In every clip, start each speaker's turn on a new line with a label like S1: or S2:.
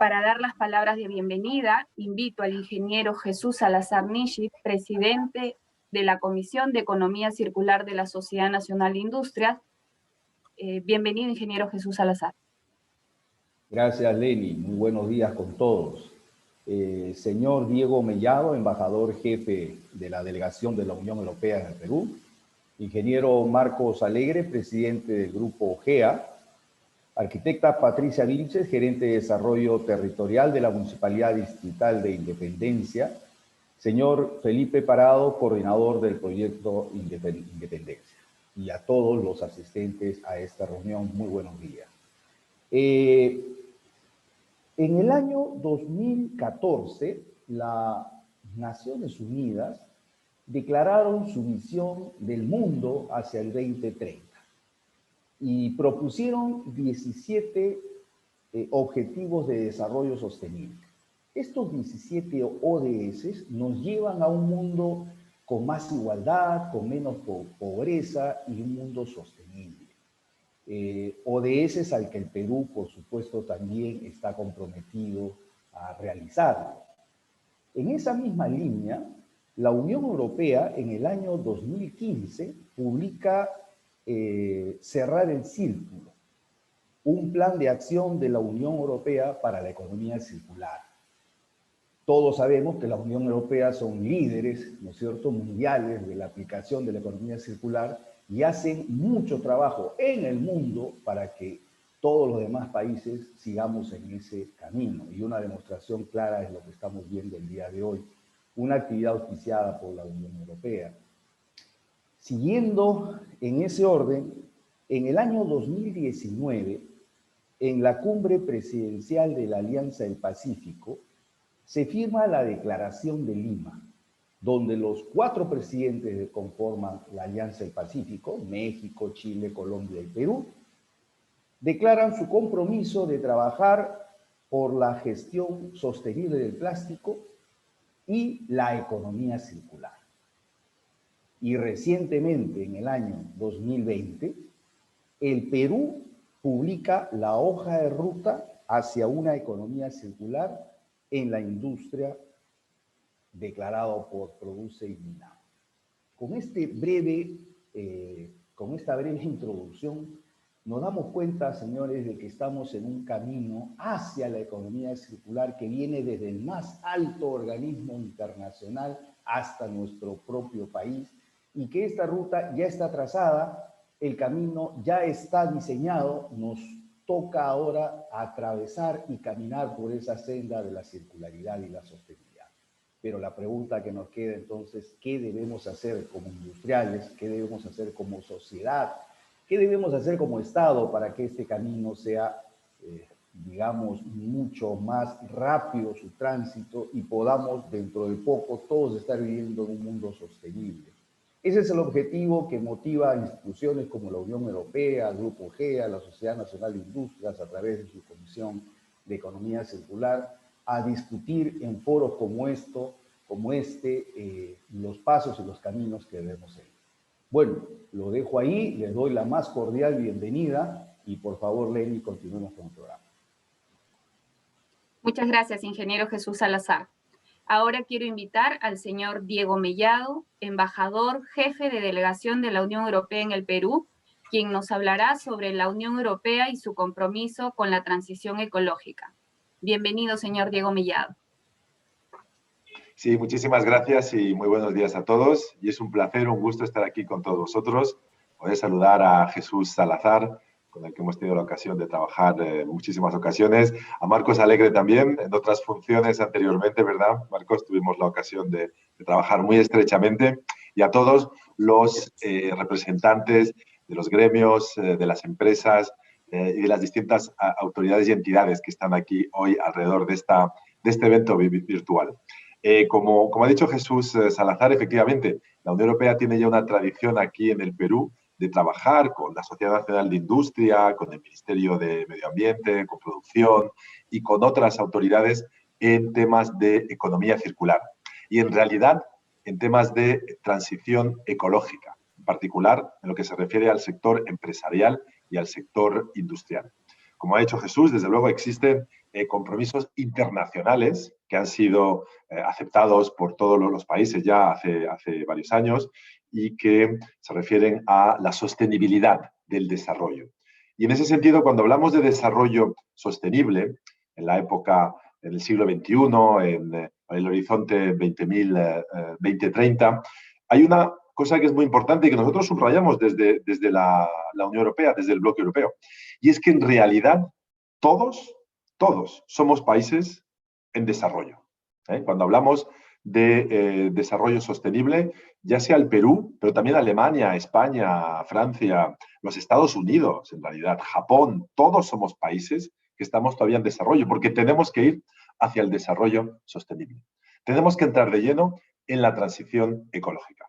S1: Para dar las palabras de bienvenida, invito al ingeniero Jesús Salazar Nishit, presidente de la Comisión de Economía Circular de la Sociedad Nacional de Industrias. Bienvenido, ingeniero Jesús Salazar.
S2: Gracias, Leni. Muy buenos días con todos. Señor Diego Mellado, embajador jefe de la Delegación de la Unión Europea en el Perú. Ingeniero Marcos Alegre, presidente del Grupo GEA. Arquitecta Patricia Vilches, gerente de Desarrollo Territorial de la Municipalidad Distrital de Independencia. Señor Felipe Parado, coordinador del proyecto Independencia. Y a todos los asistentes a esta reunión, muy buenos días. En el año 2014, las Naciones Unidas declararon su visión del mundo hacia el 2030 y propusieron 17 objetivos de desarrollo sostenible. Estos 17 ODS nos llevan a un mundo con más igualdad, con menos pobreza y un mundo sostenible. ODS al que el Perú, por supuesto, también está comprometido a realizarlo. En esa misma línea, la Unión Europea en el año 2015 publica Cerrar el Círculo, un plan de acción de la Unión Europea para la economía circular. Todos sabemos que la Unión Europea son líderes, ¿no es cierto?, mundiales de la aplicación de la economía circular y hacen mucho trabajo en el mundo para que todos los demás países sigamos en ese camino. Y una demostración clara es lo que estamos viendo el día de hoy, una actividad auspiciada por la Unión Europea. Siguiendo en ese orden, en el año 2019, en la cumbre presidencial de la Alianza del Pacífico, se firma la Declaración de Lima, donde los 4 presidentes que conforman la Alianza del Pacífico, México, Chile, Colombia y Perú, declaran su compromiso de trabajar por la gestión sostenible del plástico y la economía circular. Y recientemente, en el año 2020, el Perú publica la hoja de ruta hacia una economía circular en la industria declarado por Produce y Minam. Con esta breve introducción, nos damos cuenta, señores, de que estamos en un camino hacia la economía circular que viene desde el más alto organismo internacional hasta nuestro propio país y que esta ruta ya está trazada, el camino ya está diseñado, nos toca ahora atravesar y caminar por esa senda de la circularidad y la sostenibilidad. Pero la pregunta que nos queda entonces, ¿qué debemos hacer como industriales? ¿Qué debemos hacer como sociedad? ¿Qué debemos hacer como Estado para que este camino sea, digamos, mucho más rápido su tránsito y podamos dentro de poco todos estar viviendo en un mundo sostenible? Ese es el objetivo que motiva a instituciones como la Unión Europea, el Grupo GEA, la Sociedad Nacional de Industrias, a través de su Comisión de Economía Circular, a discutir en foros como este, los pasos y los caminos que debemos seguir. Bueno, lo dejo ahí, les doy la más cordial bienvenida y por favor, Leni, continuemos con el programa.
S1: Muchas gracias, ingeniero Jesús Salazar. Ahora quiero invitar al señor Diego Mellado, embajador jefe de delegación de la Unión Europea en el Perú, quien nos hablará sobre la Unión Europea y su compromiso con la transición ecológica. Bienvenido, señor Diego Mellado.
S3: Sí, muchísimas gracias y muy buenos días a todos. Y es un placer, un gusto estar aquí con todos vosotros. Poder saludar a Jesús Salazar, con el que hemos tenido la ocasión de trabajar en muchísimas ocasiones. A Marcos Alegre también, en otras funciones anteriormente, ¿verdad? Marcos, tuvimos la ocasión de trabajar muy estrechamente. Y a todos los representantes de los gremios, de las empresas y de las distintas autoridades y entidades que están aquí hoy alrededor de este evento virtual. Como ha dicho Jesús Salazar, efectivamente, la Unión Europea tiene ya una tradición aquí en el Perú de trabajar con la Sociedad Nacional de Industria, con el Ministerio de Medio Ambiente, con Producción y con otras autoridades en temas de economía circular. Y en realidad, en temas de transición ecológica, en particular en lo que se refiere al sector empresarial y al sector industrial. Como ha dicho Jesús, desde luego existen compromisos internacionales que han sido aceptados por todos los países ya hace varios años y que se refieren a la sostenibilidad del desarrollo. Y en ese sentido, cuando hablamos de desarrollo sostenible, en la época, en el siglo XXI, en el horizonte 2030, hay una cosa que es muy importante y que nosotros subrayamos desde la Unión Europea, desde el bloque europeo, y es que en realidad todos somos países en desarrollo. Cuando hablamos de desarrollo sostenible, ya sea el Perú, pero también Alemania, España, Francia, los Estados Unidos, en realidad, Japón, todos somos países que estamos todavía en desarrollo, porque tenemos que ir hacia el desarrollo sostenible. Tenemos que entrar de lleno en la transición ecológica.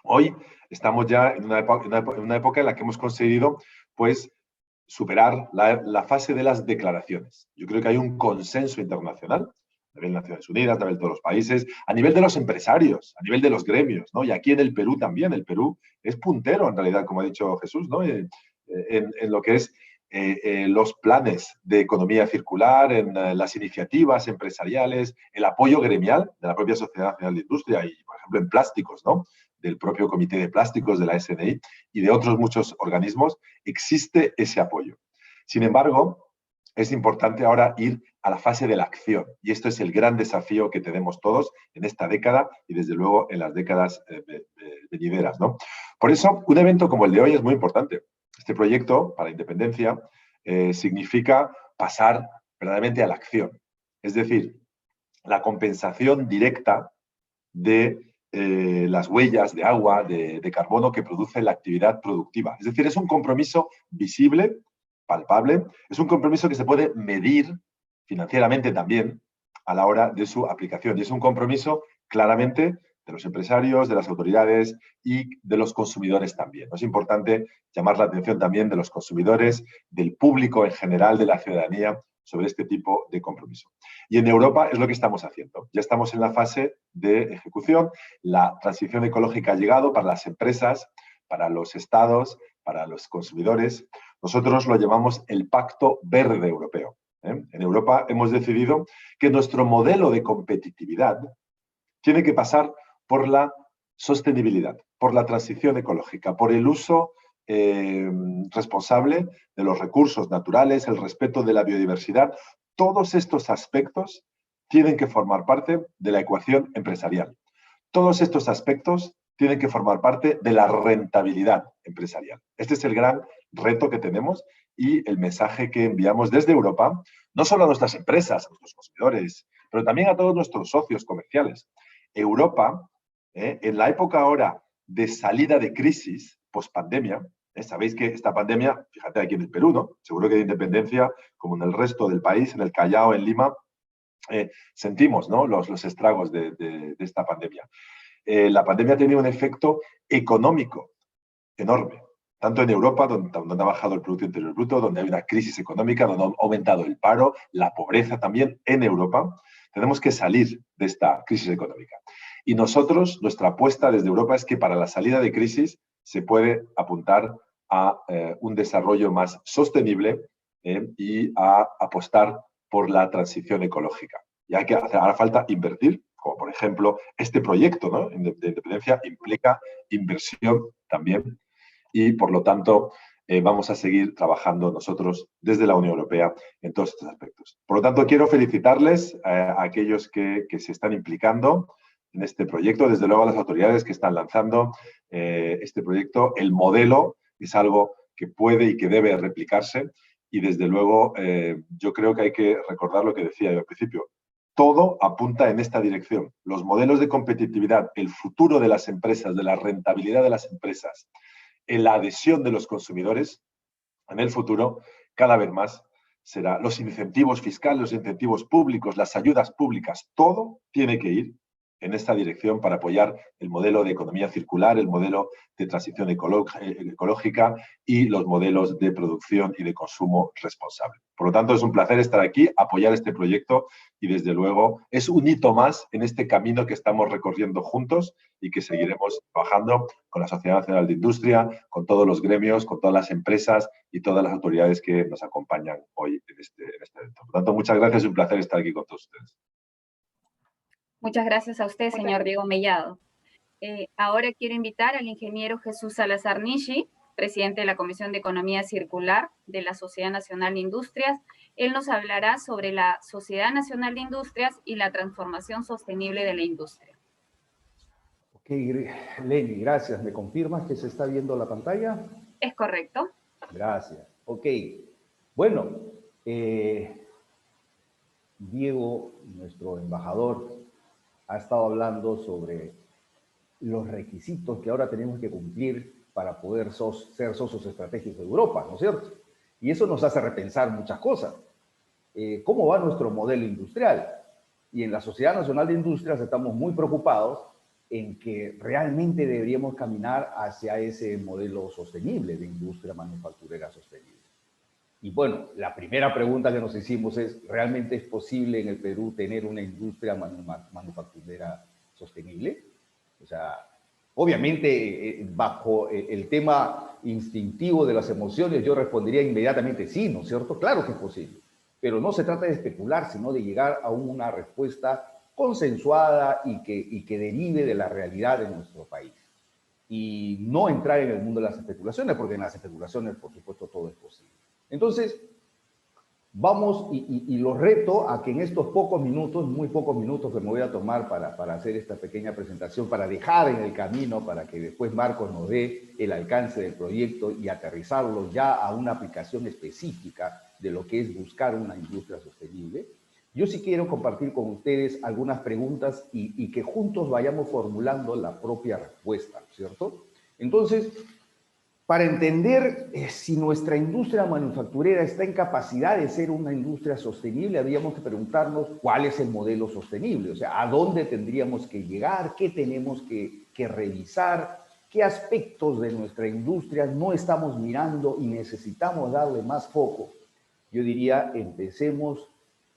S3: Hoy estamos ya en una época en la que hemos conseguido, pues, superar la fase de las declaraciones. Yo creo que hay un consenso internacional, a nivel de Naciones Unidas, a nivel de todos los países, a nivel de los empresarios, a nivel de los gremios, ¿no? Y aquí en el Perú también. El Perú es puntero, en realidad, como ha dicho Jesús, ¿no? En lo que es los planes de economía circular, en las iniciativas empresariales, el apoyo gremial de la propia Sociedad Nacional de Industria y, por ejemplo, en plásticos, ¿no? Del propio Comité de Plásticos de la SNI y de otros muchos organismos, existe ese apoyo. Sin embargo, es importante ahora ir a la fase de la acción. Y esto es el gran desafío que tenemos todos en esta década y, desde luego, en las décadas venideras, ¿no? Por eso, un evento como el de hoy es muy importante. Este proyecto para Independencia significa pasar verdaderamente a la acción. Es decir, la compensación directa de las huellas de agua, de carbono que produce la actividad productiva. Es decir, es un compromiso visible, palpable, es un compromiso que se puede medir financieramente también a la hora de su aplicación. Y es un compromiso claramente de los empresarios, de las autoridades y de los consumidores también. Es importante llamar la atención también de los consumidores, del público en general, de la ciudadanía, sobre este tipo de compromiso. Y en Europa es lo que estamos haciendo. Ya estamos en la fase de ejecución. La transición ecológica ha llegado para las empresas, para los estados, para los consumidores. Nosotros lo llamamos el Pacto Verde Europeo. En Europa hemos decidido que nuestro modelo de competitividad tiene que pasar por la sostenibilidad, por la transición ecológica, por el uso responsable de los recursos naturales, el respeto de la biodiversidad. Todos estos aspectos tienen que formar parte de la ecuación empresarial. Todos estos aspectos tienen que formar parte de la rentabilidad empresarial. Este es el gran reto que tenemos y el mensaje que enviamos desde Europa, no solo a nuestras empresas, a nuestros consumidores, pero también a todos nuestros socios comerciales. Europa, en la época ahora de salida de crisis, post-pandemia, sabéis que esta pandemia, fíjate aquí en el Perú, ¿no? Seguro que de Independencia, como en el resto del país, en el Callao, en Lima, sentimos, ¿no? los estragos de esta pandemia. La pandemia ha tenido un efecto económico enorme, tanto en Europa, donde ha bajado el Producto Interior Bruto, donde hay una crisis económica, donde ha aumentado el paro, la pobreza también en Europa. Tenemos que salir de esta crisis económica. Y nosotros, nuestra apuesta desde Europa es que para la salida de crisis se puede apuntar a un desarrollo más sostenible y a apostar por la transición ecológica. Ya que hará falta invertir, como por ejemplo este proyecto, ¿no? de Independencia implica inversión también y por lo tanto vamos a seguir trabajando nosotros desde la Unión Europea en todos estos aspectos. Por lo tanto, quiero felicitarles a aquellos que se están implicando en este proyecto, desde luego a las autoridades que están lanzando este proyecto. El modelo es algo que puede y que debe replicarse y desde luego yo creo que hay que recordar lo que decía yo al principio. Todo apunta en esta dirección. Los modelos de competitividad, el futuro de las empresas, de la rentabilidad de las empresas, la adhesión de los consumidores en el futuro, cada vez más será los incentivos fiscales, los incentivos públicos, las ayudas públicas, todo tiene que ir en esta dirección para apoyar el modelo de economía circular, el modelo de transición ecológica y los modelos de producción y de consumo responsable. Por lo tanto, es un placer estar aquí, apoyar este proyecto y, desde luego, es un hito más en este camino que estamos recorriendo juntos y que seguiremos trabajando con la Sociedad Nacional de Industria, con todos los gremios, con todas las empresas y todas las autoridades que nos acompañan hoy en este evento. Por lo tanto, muchas gracias y un placer estar aquí con todos ustedes.
S1: Muchas gracias a usted, señor Diego Mellado. Ahora quiero invitar al ingeniero Jesús Salazar Nishi, presidente de la Comisión de Economía Circular de la Sociedad Nacional de Industrias. Él nos hablará sobre la Sociedad Nacional de Industrias y la transformación sostenible de la industria.
S2: Ok, Lenny, gracias. ¿Me confirmas que se está viendo la pantalla?
S1: ¿Es correcto?
S2: Gracias. Ok. Bueno, Diego, nuestro embajador, ha estado hablando sobre los requisitos que ahora tenemos que cumplir para poder ser socios estratégicos de Europa, ¿no es cierto? Y eso nos hace repensar muchas cosas. ¿Cómo va nuestro modelo industrial? Y en la Sociedad Nacional de Industrias estamos muy preocupados en que realmente deberíamos caminar hacia ese modelo sostenible de industria manufacturera sostenible. Y bueno, la primera pregunta que nos hicimos es, ¿realmente es posible en el Perú tener una industria manufacturera sostenible? O sea, obviamente, bajo el tema instintivo de las emociones, yo respondería inmediatamente sí, ¿no es cierto? Claro que es posible. Pero no se trata de especular, sino de llegar a una respuesta consensuada y que derive de la realidad de nuestro país. Y no entrar en el mundo de las especulaciones, porque en las especulaciones, por supuesto, todo es posible. Entonces, vamos y los reto a que en estos pocos minutos, muy pocos minutos que me voy a tomar para hacer esta pequeña presentación, para dejar en el camino, para que después Marcos nos dé el alcance del proyecto y aterrizarlo ya a una aplicación específica de lo que es buscar una industria sostenible. Yo sí quiero compartir con ustedes algunas preguntas y que juntos vayamos formulando la propia respuesta, ¿cierto? Entonces, para entender si nuestra industria manufacturera está en capacidad de ser una industria sostenible, habríamos que preguntarnos cuál es el modelo sostenible, o sea, a dónde tendríamos que llegar, qué tenemos que revisar, qué aspectos de nuestra industria no estamos mirando y necesitamos darle más foco. Yo diría, empecemos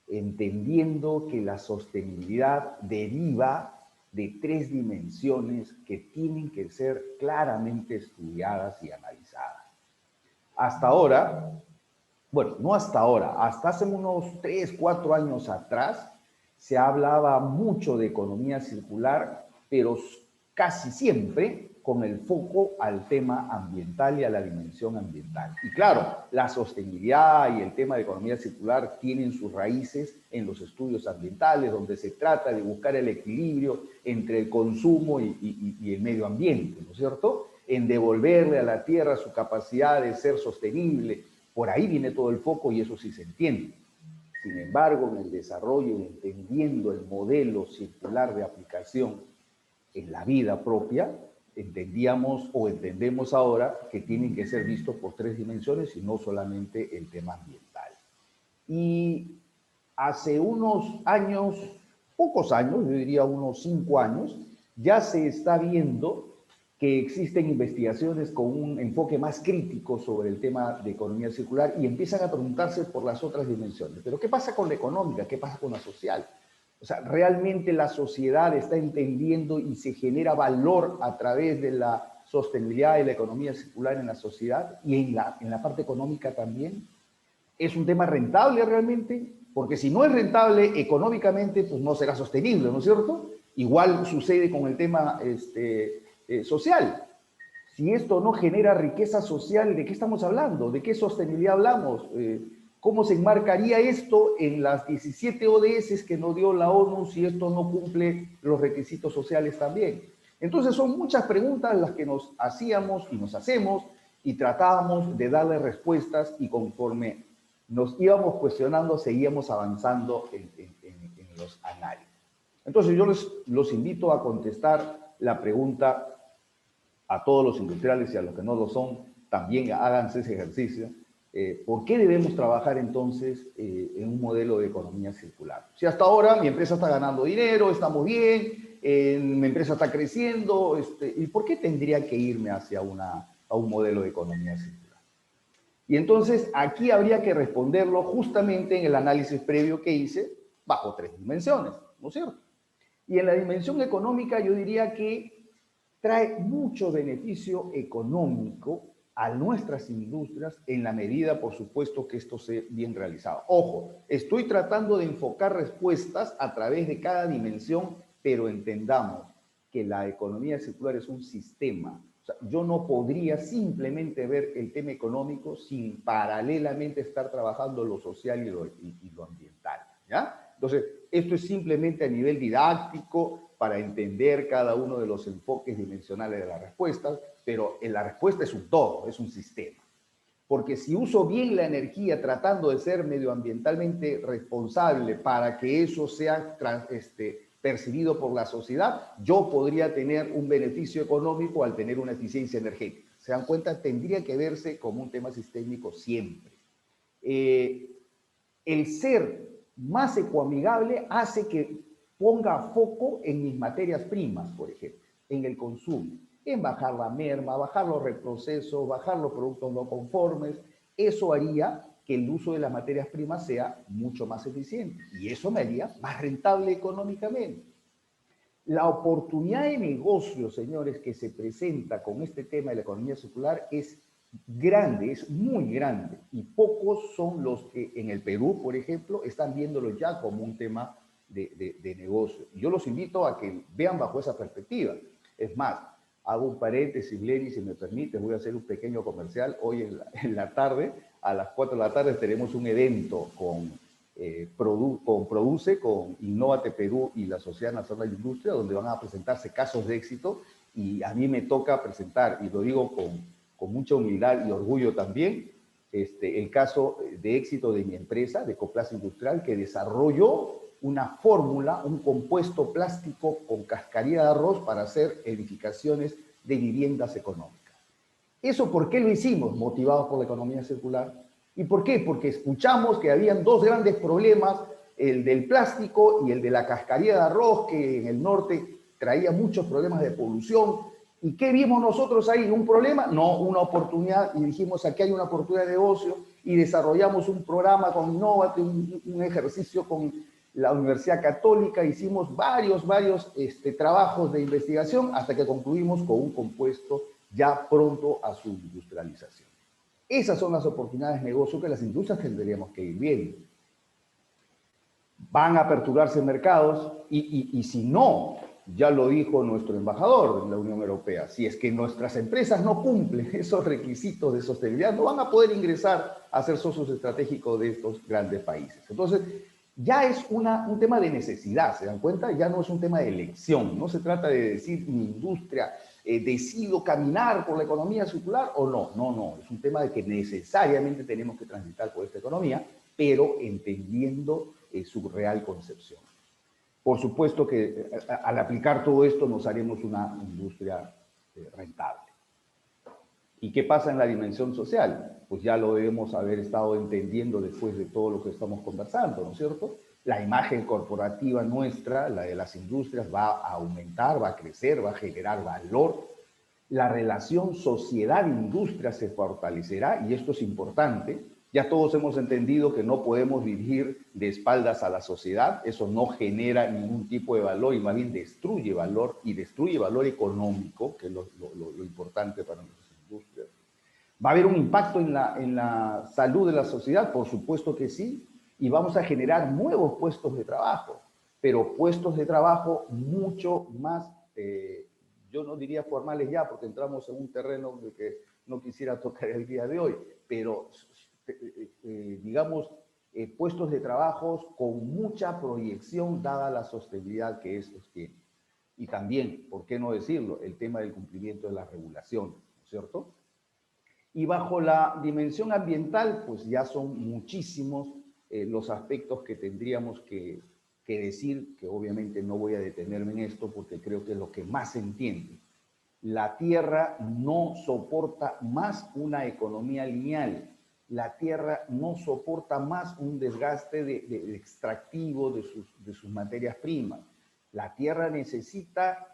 S2: entendiendo que la sostenibilidad deriva de 3 dimensiones que tienen que ser claramente estudiadas y analizadas. Hasta ahora, bueno, no hasta ahora, hasta hace unos 3, 4 años atrás, se hablaba mucho de economía circular, pero casi siempre con el foco al tema ambiental y a la dimensión ambiental. Y claro, la sostenibilidad y el tema de economía circular tienen sus raíces en los estudios ambientales, donde se trata de buscar el equilibrio entre el consumo y el medio ambiente, ¿no es cierto? En devolverle a la tierra su capacidad de ser sostenible. Por ahí viene todo el foco y eso sí se entiende. Sin embargo, en el desarrollo, entendiendo el modelo circular de aplicación en la vida propia, entendíamos o entendemos ahora que tienen que ser vistos por 3 dimensiones y no solamente el tema ambiental. Y hace unos años, pocos años, yo diría unos 5 años, ya se está viendo que existen investigaciones con un enfoque más crítico sobre el tema de economía circular y empiezan a preguntarse por las otras dimensiones. Pero ¿qué pasa con la económica? ¿Qué pasa con la social? O sea, ¿realmente la sociedad está entendiendo y se genera valor a través de la sostenibilidad y la economía circular en la sociedad y en la parte económica también? ¿Es un tema rentable realmente? Porque si no es rentable económicamente, pues no será sostenible, ¿no es cierto? Igual sucede con el tema social. Si esto no genera riqueza social, ¿de qué estamos hablando? ¿De qué sostenibilidad hablamos? ¿Cómo se enmarcaría esto en las 17 ODS que nos dio la ONU si esto no cumple los requisitos sociales también? Entonces son muchas preguntas las que nos hacíamos y nos hacemos y tratábamos de darle respuestas y conforme nos íbamos cuestionando, seguíamos avanzando en los análisis. Entonces yo los invito a contestar la pregunta a todos los industriales y a los que no lo son, también háganse ese ejercicio. ¿Por qué debemos trabajar entonces en un modelo de economía circular? Si hasta ahora mi empresa está ganando dinero, estamos bien, mi empresa está creciendo, ¿y por qué tendría que irme hacia a un modelo de economía circular? Y entonces aquí habría que responderlo justamente en el análisis previo que hice bajo 3 dimensiones, ¿no es cierto? Y en la dimensión económica yo diría que trae mucho beneficio económico a nuestras industrias en la medida, por supuesto, que esto sea bien realizado. Ojo, estoy tratando de enfocar respuestas a través de cada dimensión, pero entendamos que la economía circular es un sistema. O sea, yo no podría simplemente ver el tema económico sin paralelamente estar trabajando lo social y lo ambiental, ¿ya? Entonces, esto es simplemente a nivel didáctico para entender cada uno de los enfoques dimensionales de las respuestas, pero la respuesta es un todo, es un sistema. Porque si uso bien la energía tratando de ser medioambientalmente responsable para que eso sea percibido por la sociedad, yo podría tener un beneficio económico al tener una eficiencia energética. ¿Se dan cuenta? Tendría que verse como un tema sistémico siempre. El ser más ecoamigable hace que ponga foco en mis materias primas, por ejemplo, en el consumo, en bajar la merma, bajar los reprocesos, bajar los productos no conformes. Eso haría que el uso de las materias primas sea mucho más eficiente y eso me haría más rentable económicamente. La oportunidad de negocio, señores, que se presenta con este tema de la economía circular es grande, es muy grande, y pocos son los que en el Perú, por ejemplo, están viéndolo ya como un tema de negocio. Yo los invito a que vean bajo esa perspectiva. Es más, hago un paréntesis, Lenny, si me permite, voy a hacer un pequeño comercial. Hoy en la tarde, a las 4 de la tarde, tenemos un evento con Produce, con Innovate Perú y la Sociedad Nacional de Industria, donde van a presentarse casos de éxito, y a mí me toca presentar, y lo digo con mucha humildad y orgullo también, el caso de éxito de mi empresa, de Ecoplaza Industrial, que desarrolló una fórmula, un compuesto plástico con cascarilla de arroz para hacer edificaciones de viviendas económicas. ¿Eso por qué lo hicimos? Motivados por la economía circular. ¿Y por qué? Porque escuchamos que habían dos grandes problemas, el del plástico y el de la cascarilla de arroz, que en el norte traía muchos problemas de polución. ¿Y qué vimos nosotros ahí? ¿Un problema? No, una oportunidad. Y dijimos, aquí hay una oportunidad de negocio, y desarrollamos un programa con Innovate, un ejercicio con la Universidad Católica. Hicimos varios trabajos de investigación hasta que concluimos con un compuesto ya pronto a su industrialización. Esas son las oportunidades de negocio que las industrias tendríamos que ir viendo. Van a aperturarse mercados y si no, ya lo dijo nuestro embajador en la Unión Europea, si es que nuestras empresas no cumplen esos requisitos de sostenibilidad, no van a poder ingresar a ser socios estratégicos de estos grandes países. Entonces, ya es un tema de necesidad, ¿se dan cuenta? Ya no es un tema de elección, no se trata de decir mi industria decido caminar por la economía circular o no. No, es un tema de que necesariamente tenemos que transitar por esta economía, pero entendiendo su real concepción. Por supuesto que al aplicar todo esto nos haremos una industria rentable. ¿Y qué pasa en la dimensión social? Pues ya lo debemos haber estado entendiendo después de todo lo que estamos conversando, ¿no es cierto? La imagen corporativa nuestra, la de las industrias, va a aumentar, va a crecer, va a generar valor. La relación sociedad-industria se fortalecerá, y esto es importante. Ya todos hemos entendido que no podemos vivir de espaldas a la sociedad, eso no genera ningún tipo de valor y más bien destruye valor, y destruye valor económico, que es lo importante para nuestras industrias. ¿Va a haber un impacto en la salud de la sociedad? Por supuesto que sí, y vamos a generar nuevos puestos de trabajo, pero puestos de trabajo mucho más, yo no diría formales ya, porque entramos en un terreno que no quisiera tocar el día de hoy, pero digamos, puestos de trabajo con mucha proyección dada la sostenibilidad que estos tienen. Y también, ¿por qué no decirlo?, el tema del cumplimiento de la regulación, ¿no es cierto? Y bajo la dimensión ambiental, pues ya son muchísimos los aspectos que tendríamos que decir, que obviamente no voy a detenerme en esto porque creo que es lo que más se entiende. La Tierra no soporta más una economía lineal. La Tierra no soporta más un desgaste de extractivo de sus materias primas. La tierra necesita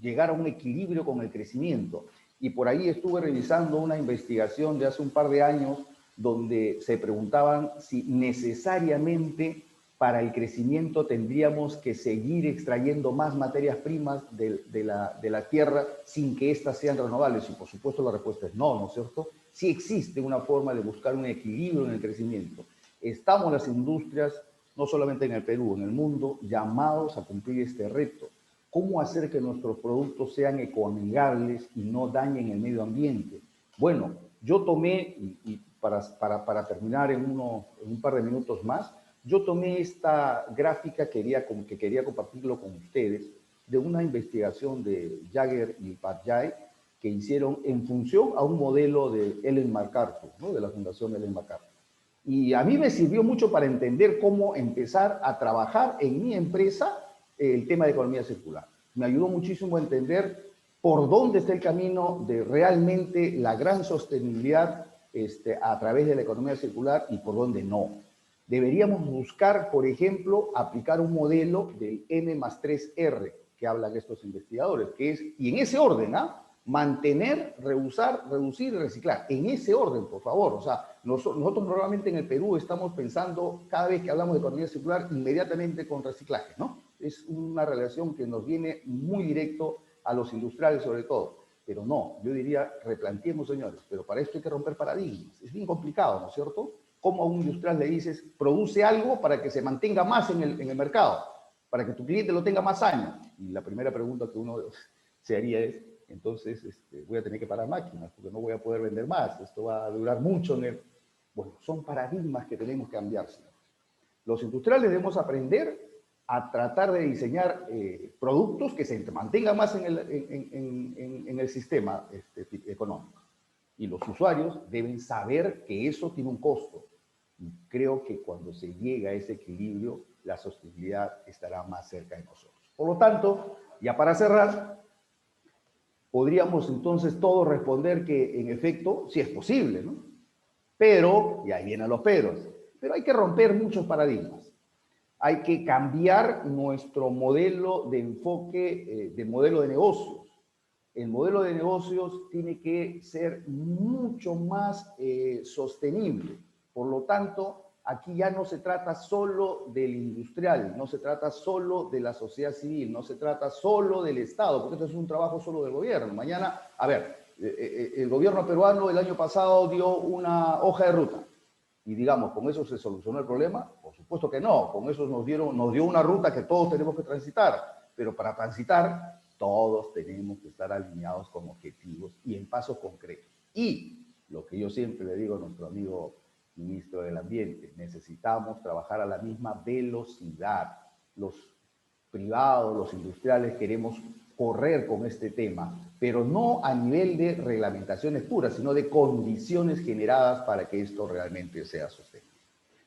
S2: llegar a un equilibrio con el crecimiento. Y por ahí estuve revisando una investigación de hace un par de años donde se preguntaban si necesariamente para el crecimiento tendríamos que seguir extrayendo más materias primas de la tierra sin que éstas sean renovables. Y por supuesto la respuesta es no, ¿no es cierto? Sí existe una forma de buscar un equilibrio en el crecimiento. Estamos las industrias, no solamente en el Perú, en el mundo, llamados a cumplir este reto. ¿Cómo hacer que nuestros productos sean ecoamigables y no dañen el medio ambiente? Bueno, yo tomé, y para terminar en un par de minutos más, yo tomé esta gráfica que quería compartirlo con ustedes, de una investigación de Jagger y Padjay que hicieron en función a un modelo de Ellen MacArthur, ¿no? De la Fundación Ellen MacArthur. Y a mí me sirvió mucho para entender cómo empezar a trabajar en mi empresa el tema de economía circular. Me ayudó muchísimo a entender por dónde está el camino de realmente la gran sostenibilidad a través de la economía circular y por dónde no. Deberíamos buscar, por ejemplo, aplicar un modelo del N+3R que hablan estos investigadores, que es, y en ese orden, mantener, reusar, reducir y reciclar. En ese orden, por favor. O sea, nosotros normalmente en el Perú estamos pensando, cada vez que hablamos de economía circular, inmediatamente con reciclaje, ¿no? Es una relación que nos viene muy directo a los industriales sobre todo. Pero no, yo diría, replanteemos, señores, pero para esto hay que romper paradigmas. Es bien complicado, ¿no es cierto? ¿Cómo a un industrial le dices, produce algo para que se mantenga más en el mercado, para que tu cliente lo tenga más años? Y la primera pregunta que uno se haría es, entonces voy a tener que parar máquinas porque no voy a poder vender más, esto va a durar mucho. Bueno, son paradigmas que tenemos que cambiar, señores. Los industriales debemos aprender a tratar de diseñar productos que se mantengan más en el sistema económico. Y los usuarios deben saber que eso tiene un costo. Y creo que cuando se llega a ese equilibrio, la sostenibilidad estará más cerca de nosotros. Por lo tanto, ya para cerrar, podríamos entonces todos responder que en efecto sí es posible, ¿no? Pero, y ahí vienen los peros, pero hay que romper muchos paradigmas. Hay que cambiar nuestro modelo de enfoque, de modelo de negocios. El modelo de negocios tiene que ser mucho más sostenible. Por lo tanto, aquí ya no se trata solo del industrial, no se trata solo de la sociedad civil, no se trata solo del Estado, porque esto es un trabajo solo del gobierno. Mañana, a ver, el gobierno peruano el año pasado dio una hoja de ruta y digamos, ¿con eso se solucionó el problema? Por supuesto que no, con eso nos dio una ruta que todos tenemos que transitar, pero para transitar todos tenemos que estar alineados con objetivos y en pasos concretos. Y lo que yo siempre le digo a nuestro amigo ministro del Ambiente, necesitamos trabajar a la misma velocidad. Los privados, los industriales queremos correr con este tema, pero no a nivel de reglamentaciones puras, sino de condiciones generadas para que esto realmente sea sostenible.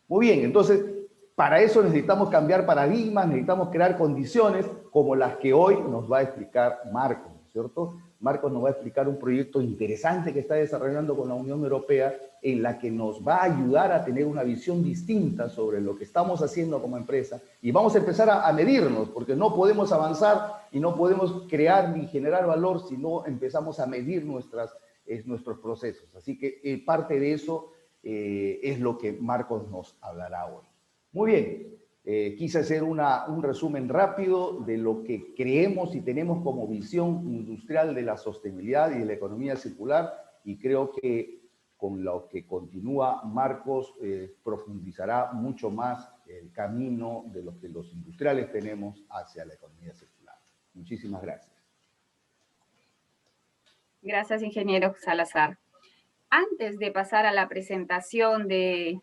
S2: Muy bien, entonces, para eso necesitamos cambiar paradigmas, necesitamos crear condiciones como las que hoy nos va a explicar Marcos, ¿no es cierto? Marcos nos va a explicar un proyecto interesante que está desarrollando con la Unión Europea en la que nos va a ayudar a tener una visión distinta sobre lo que estamos haciendo como empresa y vamos a empezar a medirnos, porque no podemos avanzar y no podemos crear ni generar valor si no empezamos a medir nuestros procesos. Así que parte de eso es lo que Marcos nos hablará hoy. Muy bien. Quise hacer un resumen rápido de lo que creemos y tenemos como visión industrial de la sostenibilidad y de la economía circular, y creo que con lo que continúa Marcos profundizará mucho más el camino de lo que los industriales tenemos hacia la economía circular. Muchísimas gracias.
S1: Gracias, ingeniero Salazar. Antes de pasar a la presentación del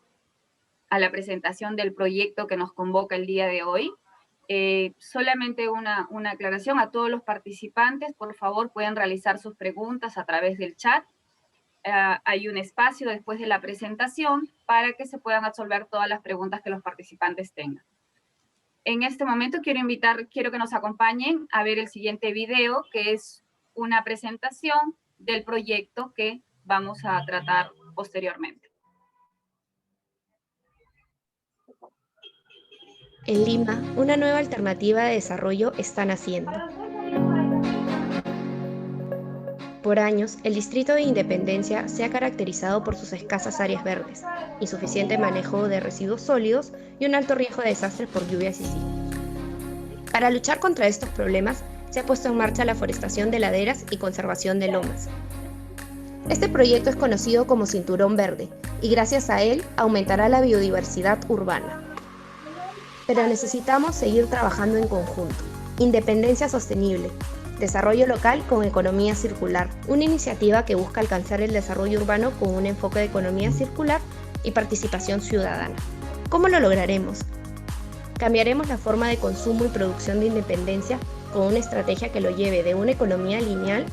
S1: proyecto que nos convoca el día de hoy. Solamente una aclaración a todos los participantes, por favor pueden realizar sus preguntas a través del chat. Hay un espacio después de la presentación para que se puedan absolver todas las preguntas que los participantes tengan. En este momento quiero que nos acompañen a ver el siguiente video, que es una presentación del proyecto que vamos a tratar posteriormente.
S4: En Lima, una nueva alternativa de desarrollo está naciendo. Por años, el Distrito de Independencia se ha caracterizado por sus escasas áreas verdes, insuficiente manejo de residuos sólidos y un alto riesgo de desastres por lluvias y sismos. Para luchar contra estos problemas, se ha puesto en marcha la forestación de laderas y conservación de lomas. Este proyecto es conocido como Cinturón Verde y gracias a él aumentará la biodiversidad urbana. Pero necesitamos seguir trabajando en conjunto. Independencia sostenible, desarrollo local con economía circular, una iniciativa que busca alcanzar el desarrollo urbano con un enfoque de economía circular y participación ciudadana. ¿Cómo lo lograremos? Cambiaremos la forma de consumo y producción de Independencia con una estrategia que lo lleve de una economía lineal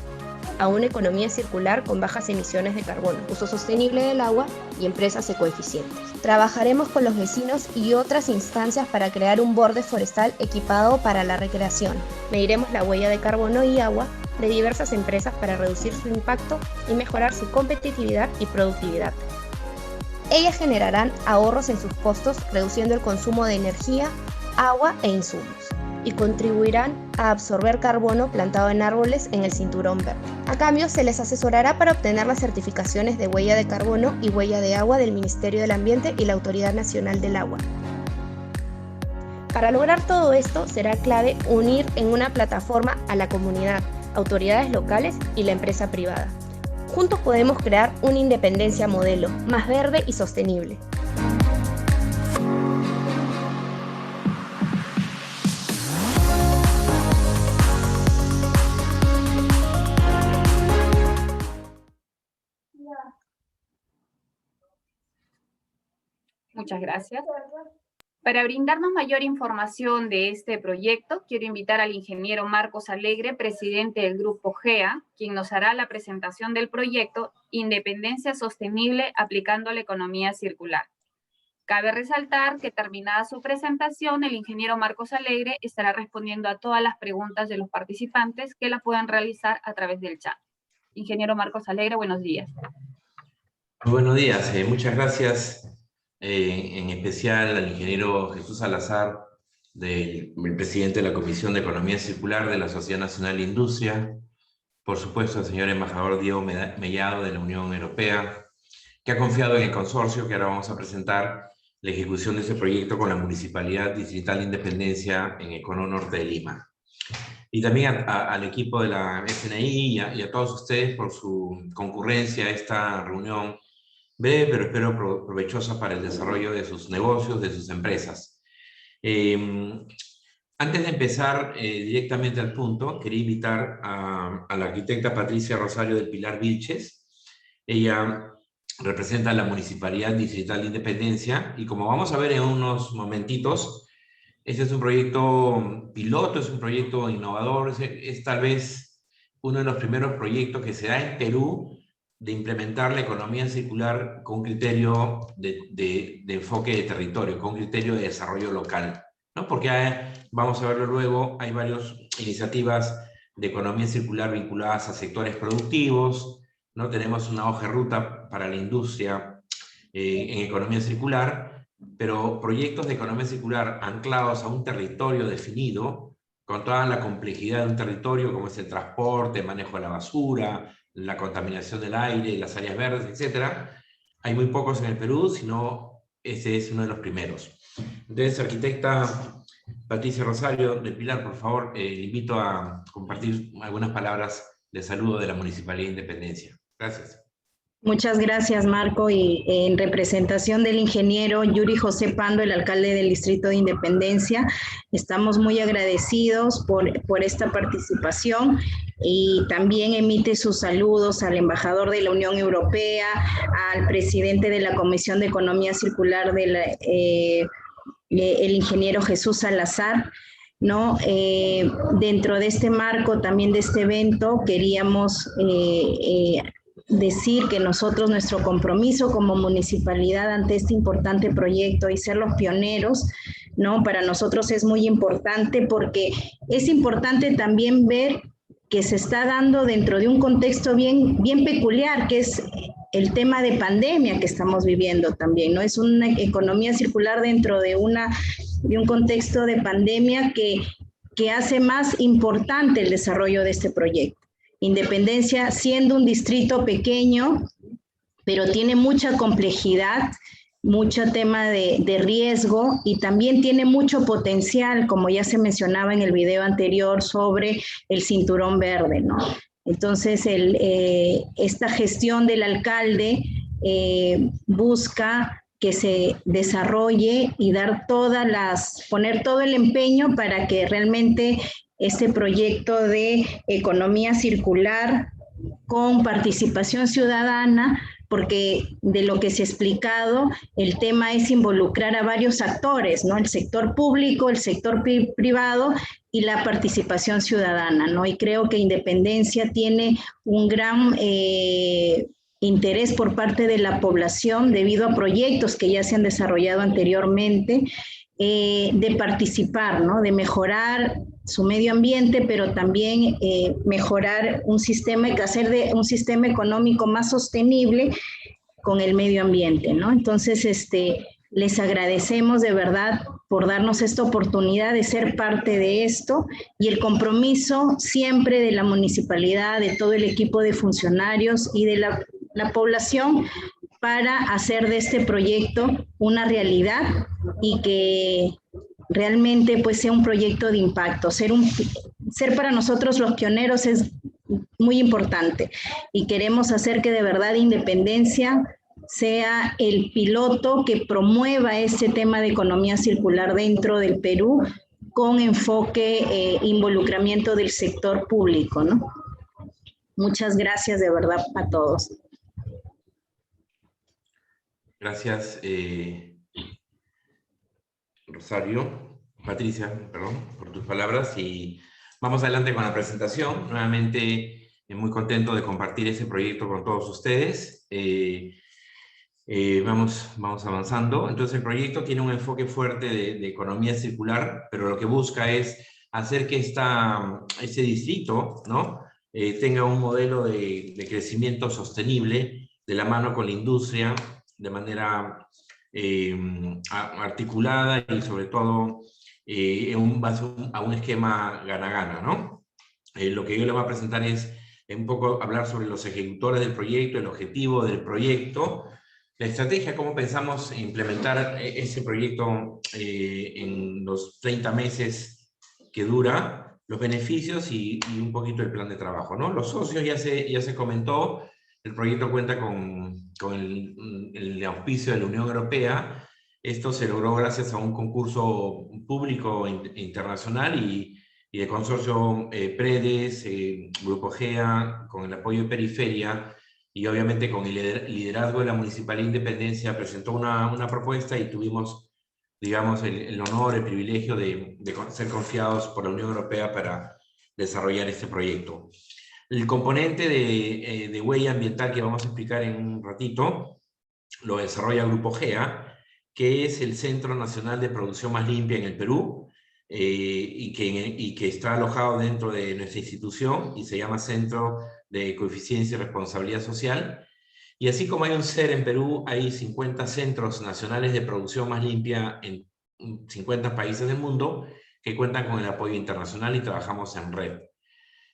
S4: a una economía circular con bajas emisiones de carbono, uso sostenible del agua y empresas ecoeficientes. Trabajaremos con los vecinos y otras instancias para crear un borde forestal equipado para la recreación. Mediremos la huella de carbono y agua de diversas empresas para reducir su impacto y mejorar su competitividad y productividad. Ellas generarán ahorros en sus costos, reduciendo el consumo de energía, agua e insumos, y contribuirán a absorber carbono plantado en árboles en el Cinturón Verde. A cambio, se les asesorará para obtener las certificaciones de huella de carbono y huella de agua del Ministerio del Ambiente y la Autoridad Nacional del Agua. Para lograr todo esto, será clave unir en una plataforma a la comunidad, autoridades locales y la empresa privada. Juntos podemos crear una Independencia modelo, más verde y sostenible.
S1: Muchas gracias. Para brindarnos mayor información de este proyecto, quiero invitar al ingeniero Marcos Alegre, presidente del Grupo GEA, quien nos hará la presentación del proyecto Independencia Sostenible aplicando la economía circular. Cabe resaltar que terminada su presentación, el ingeniero Marcos Alegre estará respondiendo a todas las preguntas de los participantes que la puedan realizar a través del chat. Ingeniero Marcos Alegre, buenos días.
S5: Buenos días, muchas gracias. En especial al ingeniero Jesús Salazar, el presidente de la Comisión de Economía Circular de la Sociedad Nacional de Industria, por supuesto al señor embajador Diego Mellado de la Unión Europea, que ha confiado en el consorcio que ahora vamos a presentar la ejecución de ese proyecto con la Municipalidad Distrital de Independencia en el cono norte de Lima. Y también al equipo de la FNI y a todos ustedes por su concurrencia a esta reunión breve, pero espero provechosa para el desarrollo de sus negocios, de sus empresas. Antes de empezar directamente al punto, quería invitar a la arquitecta Patricia Rosario del Pilar Vilches. Ella representa a la Municipalidad Distrital de Independencia, y como vamos a ver en unos momentitos, este es un proyecto piloto, es un proyecto innovador, es tal vez uno de los primeros proyectos que se da en Perú de implementar la economía circular con criterio de enfoque de territorio, con criterio de desarrollo local, ¿no? Porque vamos a verlo luego, hay varias iniciativas de economía circular vinculadas a sectores productivos, ¿no? Tenemos una hoja de ruta para la industria en economía circular, pero proyectos de economía circular anclados a un territorio definido, con toda la complejidad de un territorio, como es el transporte, el manejo de la basura, la contaminación del aire, las áreas verdes, etc. Hay muy pocos en el Perú, sino ese es uno de los primeros. Entonces, arquitecta Patricia Rosario del Pilar, por favor, le invito a compartir algunas palabras de saludo de la Municipalidad de Independencia. Gracias.
S6: Muchas gracias, Marco, y en representación del ingeniero Yuri José Pando, el alcalde del Distrito de Independencia, estamos muy agradecidos por esta participación, y también emite sus saludos al embajador de la Unión Europea, al presidente de la Comisión de Economía Circular, el ingeniero Jesús Salazar, ¿no? Dentro de este marco, también de este evento, queríamos decir que nosotros, nuestro compromiso como municipalidad ante este importante proyecto y ser los pioneros, ¿no? Para nosotros es muy importante, porque es importante también ver que se está dando dentro de un contexto bien peculiar, que es el tema de pandemia que estamos viviendo también, ¿no? Es una economía circular dentro de una de un contexto de pandemia que hace más importante el desarrollo de este proyecto. Independencia, siendo un distrito pequeño, pero tiene mucha complejidad, mucho tema de riesgo y también tiene mucho potencial, como ya se mencionaba en el video anterior, sobre el cinturón verde, ¿no? Entonces, esta gestión del alcalde busca que se desarrolle y poner todo el empeño para que realmente este proyecto de economía circular con participación ciudadana, porque de lo que se ha explicado, el tema es involucrar a varios actores, ¿no? El sector público, el sector privado y la participación ciudadana, ¿no? Y creo que Independencia tiene un gran interés por parte de la población debido a proyectos que ya se han desarrollado anteriormente, de participar, ¿no? De mejorar su medio ambiente, pero también mejorar un sistema, hacer de un sistema económico más sostenible con el medio ambiente, ¿no? Entonces, les agradecemos de verdad por darnos esta oportunidad de ser parte de esto y el compromiso siempre de la municipalidad, de todo el equipo de funcionarios y de la población para hacer de este proyecto una realidad y que realmente pues sea un proyecto de impacto. Ser para nosotros los pioneros es muy importante y queremos hacer que de verdad Independencia sea el piloto que promueva este tema de economía circular dentro del Perú con enfoque involucramiento del sector público, ¿no? Muchas gracias de verdad a todos.
S5: Gracias, Patricia, perdón, por tus palabras, y vamos adelante con la presentación. Nuevamente, muy contento de compartir ese proyecto con todos ustedes. Vamos avanzando. Entonces, el proyecto tiene un enfoque fuerte de economía circular, pero lo que busca es hacer que ese distrito, ¿no? Tenga un modelo de crecimiento sostenible de la mano con la industria, de manera articulada y sobre todo en base a un esquema gana-gana, ¿no? Lo que yo le voy a presentar es un poco hablar sobre los ejecutores del proyecto, el objetivo del proyecto, la estrategia, cómo pensamos implementar ese proyecto en los 30 meses que dura, los beneficios y un poquito el plan de trabajo, ¿no? Los socios ya se comentó. El proyecto cuenta con el auspicio de la Unión Europea. Esto se logró gracias a un concurso público internacional y de consorcio PREDES, Grupo GEA, con el apoyo de Periferia y obviamente con el liderazgo de la Municipalidad de Independencia, presentó una propuesta y tuvimos, digamos, el honor, el privilegio de ser confiados por la Unión Europea para desarrollar este proyecto. El componente de huella ambiental que vamos a explicar en un ratito lo desarrolla Grupo GEA, que es el Centro Nacional de Producción Más Limpia en el Perú, y que está alojado dentro de nuestra institución y se llama Centro de Coeficiencia y Responsabilidad Social. Y así como hay un CER en Perú, hay 50 centros nacionales de producción más limpia en 50 países del mundo que cuentan con el apoyo internacional y trabajamos en red.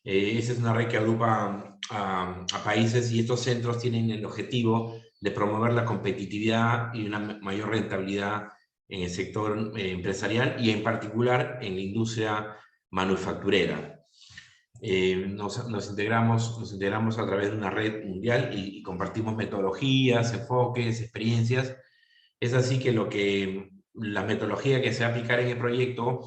S5: Esa es una red que agrupa a países y estos centros tienen el objetivo de promover la competitividad y una mayor rentabilidad en el sector empresarial y en particular en la industria manufacturera. Nos integramos a través de una red mundial y compartimos metodologías, enfoques, experiencias. Es así que la metodología que se va a aplicar en el proyecto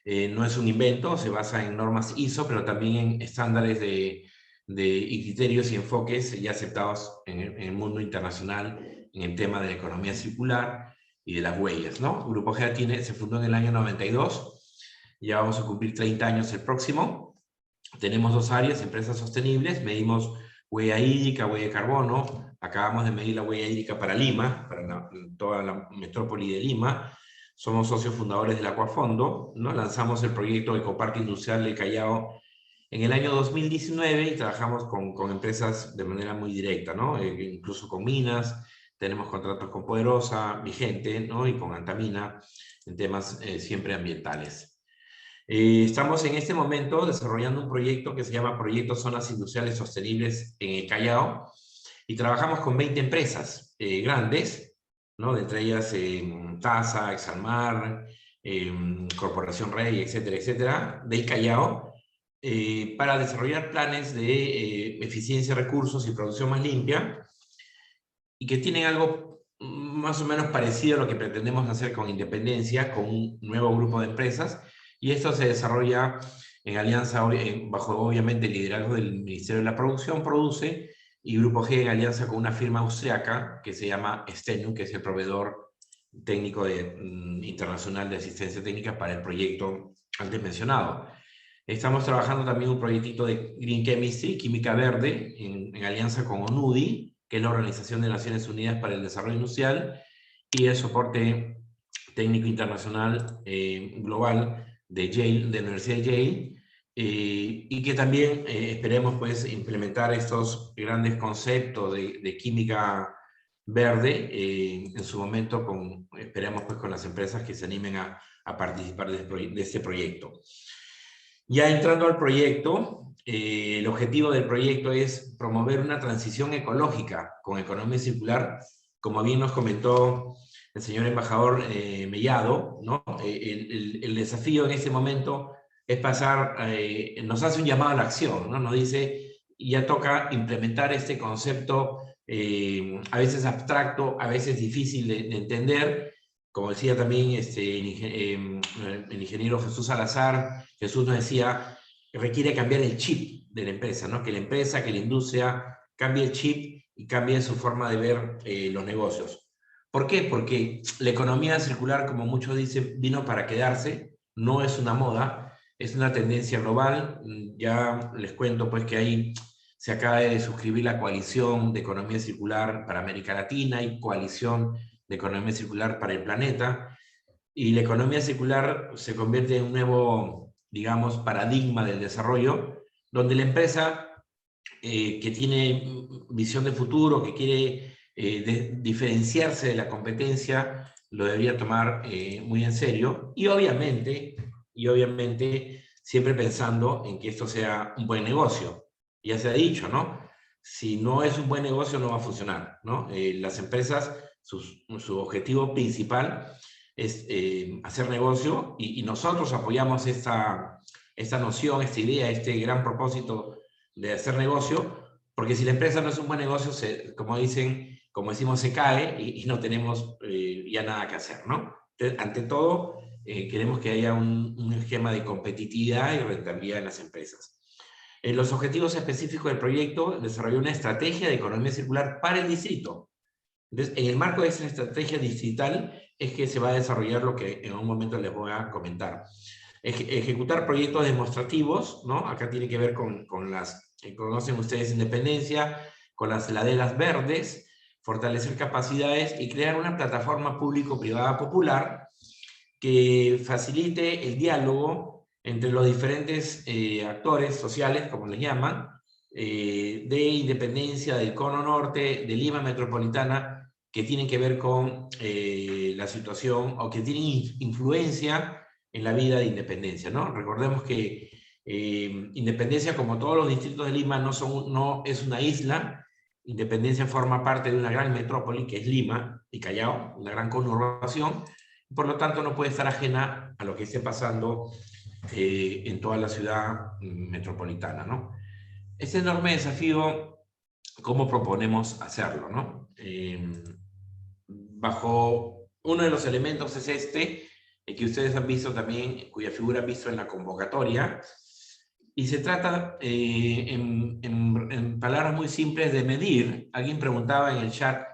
S5: no es un invento, se basa en normas ISO, pero también en estándares y criterios y enfoques ya aceptados en el mundo internacional en el tema de la economía circular y de las huellas, ¿no? Grupo GEA se fundó en el año 92, ya vamos a cumplir 30 años el próximo. Tenemos dos áreas, empresas sostenibles, medimos huella hídrica, huella de carbono, acabamos de medir la huella hídrica para Lima, para toda la metrópoli de Lima. Somos socios fundadores del Acuafondo, ¿no? Lanzamos el proyecto Ecoparque Industrial del Callao en el año 2019 y trabajamos con empresas de manera muy directa, ¿no? Incluso con minas, tenemos contratos con Poderosa, Vigente, ¿no? Y con Antamina, en temas siempre ambientales. Estamos en este momento desarrollando un proyecto que se llama Proyecto Zonas Industriales Sostenibles en el Callao, y trabajamos con 20 empresas grandes, ¿no? Entre ellas TASA, Exalmar, Corporación Rey, etcétera, etcétera, del Callao, para desarrollar planes de eficiencia de recursos y producción más limpia, y que tienen algo más o menos parecido a lo que pretendemos hacer con Independencia, con un nuevo grupo de empresas, y esto se desarrolla en alianza, bajo obviamente el liderazgo del Ministerio de la Producción, Produce, y Grupo G en alianza con una firma austriaca que se llama Stenu, que es el proveedor técnico internacional de asistencia técnica para el proyecto antes mencionado. Estamos trabajando también un proyectito de Green Chemistry, Química Verde, en alianza con ONUDI, que es la Organización de Naciones Unidas para el Desarrollo Industrial, y el soporte técnico internacional global de Yale, de la Universidad de Yale, y que también esperemos pues implementar estos grandes conceptos de química verde en su momento, esperemos pues con las empresas que se animen a participar de este proyecto. Ya entrando al proyecto, el objetivo del proyecto es promover una transición ecológica con economía circular, como bien nos comentó el señor embajador Mellado, ¿no? El desafío en este momento es pasar, nos hace un llamado a la acción, ¿no? Nos dice, ya toca implementar este concepto, a veces abstracto, a veces difícil de entender. Como decía también el ingeniero Jesús Salazar, Jesús nos decía, requiere cambiar el chip de la empresa, ¿no? Que la empresa, que la industria cambie el chip y cambie su forma de ver los negocios. ¿Por qué? Porque la economía circular, como muchos dicen, vino para quedarse, no es una moda, es una tendencia global. Ya les cuento pues que ahí se acaba de suscribir la coalición de economía circular para América Latina y coalición de economía circular para el planeta, y la economía circular se convierte en un nuevo, digamos, paradigma del desarrollo, donde la empresa que tiene visión de futuro, que quiere diferenciarse de la competencia, lo debería tomar muy en serio, y obviamente siempre pensando en que esto sea un buen negocio. Ya se ha dicho, ¿no? Si no es un buen negocio no va a funcionar, ¿no? Las empresas, su objetivo principal es hacer negocio, y nosotros apoyamos esta noción, esta idea, este gran propósito de hacer negocio, porque si la empresa no es un buen negocio, como decimos, se cae y no tenemos ya nada que hacer, ¿no? Entonces, ante todo, queremos que haya un esquema de competitividad y rentabilidad en las empresas. Los objetivos específicos del proyecto: desarrollar una estrategia de economía circular para el distrito. Entonces, en el marco de esta estrategia distrital es que se va a desarrollar lo que en un momento les voy a comentar. Ejecutar proyectos demostrativos, ¿no? Acá tiene que ver con las que conocen ustedes Independencia, con las laderas verdes, fortalecer capacidades y crear una plataforma público-privada popular que facilite el diálogo entre los diferentes actores sociales, como les llaman, de Independencia, del Cono Norte, de Lima Metropolitana, que tienen que ver con la situación, o que tienen influencia en la vida de Independencia, ¿no? Recordemos que Independencia, como todos los distritos de Lima, no es una isla. Independencia forma parte de una gran metrópoli, que es Lima y Callao, una gran conurbación, por lo tanto no puede estar ajena a lo que esté pasando en toda la ciudad metropolitana, ¿no? Este enorme desafío, ¿cómo proponemos hacerlo, no? Bajo uno de los elementos es que ustedes han visto también, cuya figura han visto en la convocatoria, y se trata, en palabras muy simples, de medir. Alguien preguntaba en el chat,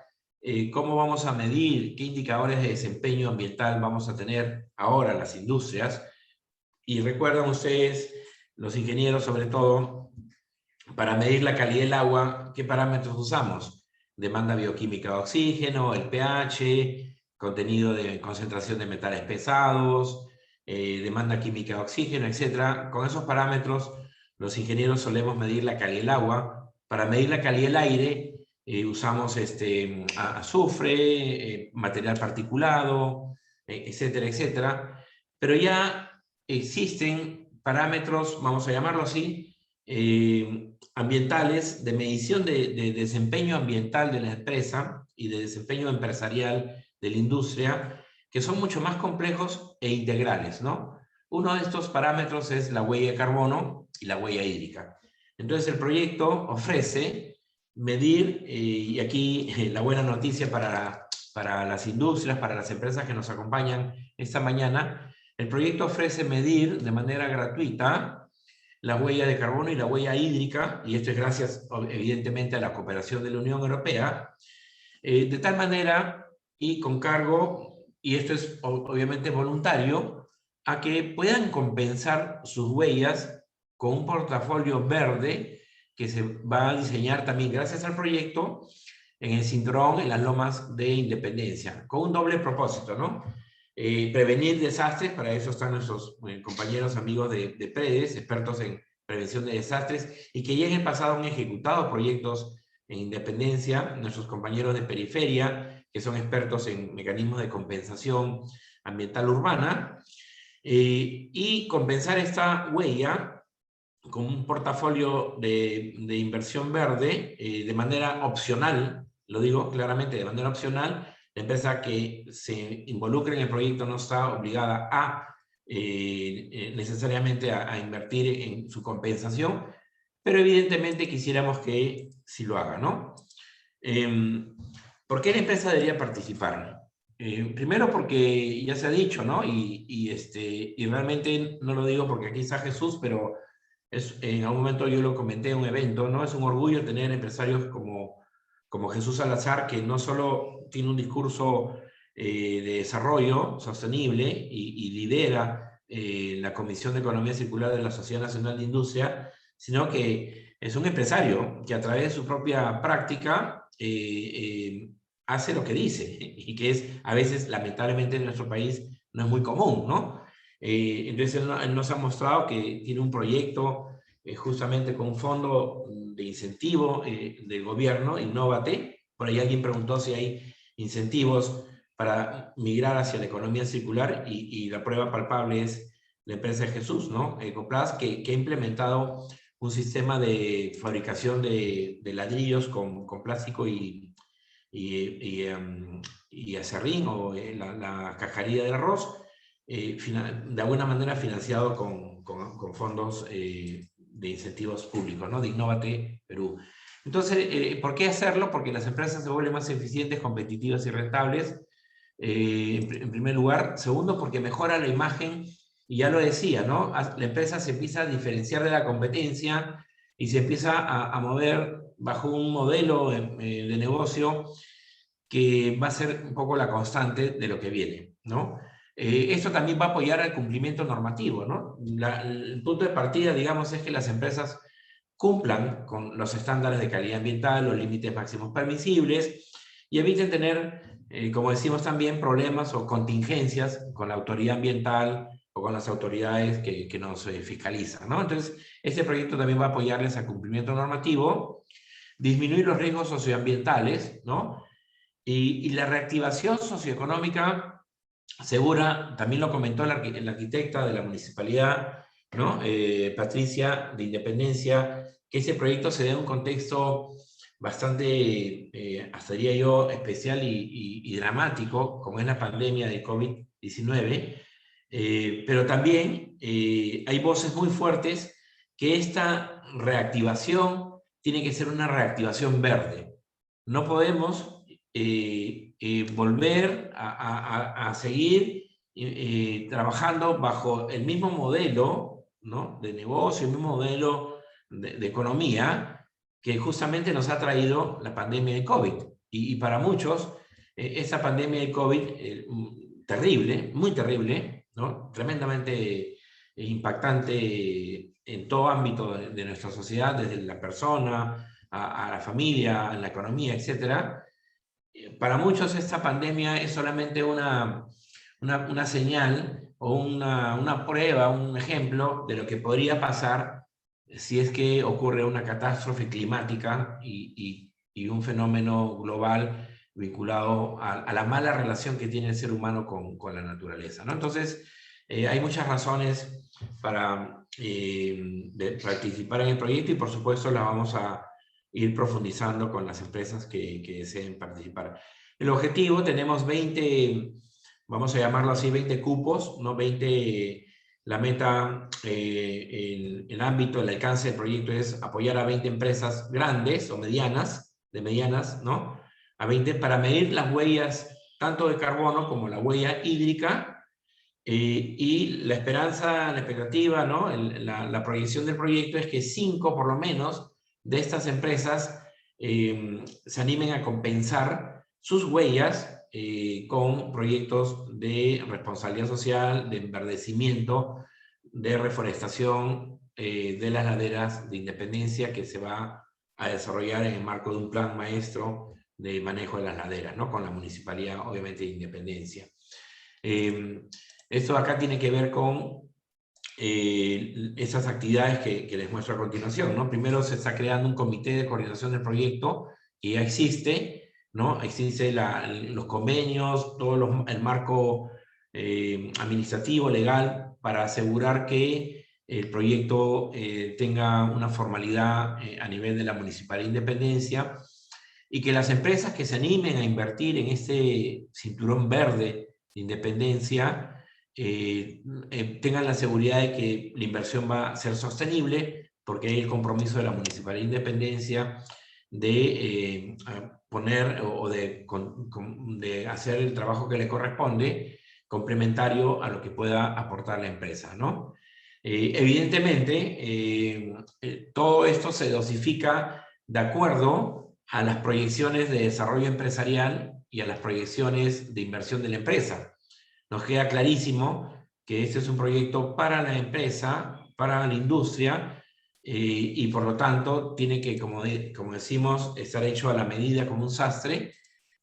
S5: ¿cómo vamos a medir? ¿Qué indicadores de desempeño ambiental vamos a tener ahora las industrias? Y recuerdan ustedes, los ingenieros sobre todo, para medir la calidad del agua, ¿qué parámetros usamos? Demanda bioquímica de oxígeno, el pH, contenido de concentración de metales pesados, demanda química de oxígeno, etc. Con esos parámetros, los ingenieros solemos medir la calidad del agua. Para medir la calidad del aire, usamos azufre, material particulado, etcétera, etcétera. Pero ya existen parámetros, vamos a llamarlo así, ambientales, de medición de desempeño ambiental de la empresa y de desempeño empresarial de la industria, que son mucho más complejos e integrales, ¿no? Uno de estos parámetros es la huella de carbono y la huella hídrica. Entonces el proyecto ofrece medir, y aquí la buena noticia para las industrias, para las empresas que nos acompañan esta mañana, el proyecto ofrece medir de manera gratuita la huella de carbono y la huella hídrica, y esto es gracias evidentemente a la cooperación de la Unión Europea, de tal manera y con cargo, y esto es obviamente voluntario, a que puedan compensar sus huellas con un portafolio verde que se va a diseñar también gracias al proyecto en el cinturón, en las lomas de Independencia, con un doble propósito, ¿no? Prevenir desastres, para eso están nuestros compañeros amigos de PREDES, expertos en prevención de desastres, y que ya en el pasado han ejecutado proyectos en Independencia, nuestros compañeros de Periferia, que son expertos en mecanismos de compensación ambiental urbana, y compensar esta huella con un portafolio de inversión verde de manera opcional, lo digo claramente, de manera opcional. La empresa que se involucre en el proyecto no está obligada a necesariamente a invertir en su compensación, pero evidentemente quisiéramos que sí lo haga, ¿no? ¿Por qué la empresa debería participar? Primero porque ya se ha dicho, ¿no? Y realmente no lo digo porque aquí está Jesús, pero en algún momento yo lo comenté en un evento, ¿no? Es un orgullo tener empresarios como Jesús Salazar, que no solo tiene un discurso de desarrollo sostenible y lidera la Comisión de Economía Circular de la Sociedad Nacional de Industria, sino que es un empresario que a través de su propia práctica hace lo que dice, y que es a veces, lamentablemente, en nuestro país no es muy común, ¿no? Entonces él nos ha mostrado que tiene un proyecto justamente con un fondo de incentivo del gobierno, Innovate. Por ahí alguien preguntó si hay incentivos para migrar hacia la economía circular, y la prueba palpable es la empresa de Jesús, ¿no? Ecoplast, que ha implementado un sistema de fabricación de ladrillos con plástico y acerrín, o la cascarilla del arroz, de alguna manera financiado con fondos de incentivos públicos, ¿no? De Innovate Perú. Entonces, ¿por qué hacerlo? Porque las empresas se vuelven más eficientes, competitivas y rentables, en primer lugar. Segundo, porque mejora la imagen, y ya lo decía, ¿no? La empresa se empieza a diferenciar de la competencia y se empieza a mover bajo un modelo de negocio que va a ser un poco la constante de lo que viene, ¿no? Esto también va a apoyar al cumplimiento normativo, ¿no? El punto de partida, digamos, es que las empresas cumplan con los estándares de calidad ambiental, los límites máximos permisibles, y eviten tener, como decimos también, problemas o contingencias con la autoridad ambiental o con las autoridades que nos fiscalizan, ¿no? Entonces, este proyecto también va a apoyarles al cumplimiento normativo, disminuir los riesgos socioambientales, ¿no? Y la reactivación socioeconómica segura, también lo comentó la arquitecta de la municipalidad, ¿no? Patricia, de Independencia, que ese proyecto se dé en un contexto bastante, hasta diría yo, especial y dramático, como es la pandemia de COVID-19, pero también hay voces muy fuertes que esta reactivación tiene que ser una reactivación verde. No podemos volver a seguir trabajando bajo el mismo modelo, ¿no? De negocio, el mismo modelo de economía que justamente nos ha traído la pandemia de COVID. Y para muchos, esta pandemia de COVID, terrible, muy terrible, ¿no? Tremendamente impactante en todo ámbito de nuestra sociedad, desde la persona a la familia, a la economía, etcétera. Para muchos esta pandemia es solamente una señal o una prueba, un ejemplo de lo que podría pasar si es que ocurre una catástrofe climática y un fenómeno global vinculado a la mala relación que tiene el ser humano con la naturaleza, ¿no? Entonces, hay muchas razones para participar en el proyecto y por supuesto la vamos a ir profundizando con las empresas que deseen participar. El objetivo, tenemos 20, vamos a llamarlo así, 20 cupos, ¿no? 20, la meta, el ámbito, el alcance del proyecto es apoyar a 20 empresas grandes o medianas, ¿no? A 20 para medir las huellas tanto de carbono como la huella hídrica, y la esperanza, la expectativa, ¿no? La proyección del proyecto es que 5 por lo menos de estas empresas se animen a compensar sus huellas con proyectos de responsabilidad social, de enverdecimiento, de reforestación de las laderas de Independencia que se va a desarrollar en el marco de un plan maestro de manejo de las laderas, ¿no? Con la Municipalidad, obviamente, de Independencia. Esto acá tiene que ver con esas actividades que les muestro a continuación, ¿no? Primero se está creando un comité de coordinación del proyecto que ya existe, ¿no? Existe los convenios, todo el marco administrativo, legal, para asegurar que el proyecto tenga una formalidad a nivel de la Municipalidad de Independencia y que las empresas que se animen a invertir en este cinturón verde de Independencia tengan la seguridad de que la inversión va a ser sostenible, porque hay el compromiso de la Municipalidad de Independencia de poner o de hacer el trabajo que le corresponde, complementario a lo que pueda aportar la empresa, ¿no? Evidentemente, todo esto se dosifica de acuerdo a las proyecciones de desarrollo empresarial y a las proyecciones de inversión de la empresa. Nos queda clarísimo que este es un proyecto para la empresa, para la industria, y por lo tanto tiene que, como decimos, estar hecho a la medida como un sastre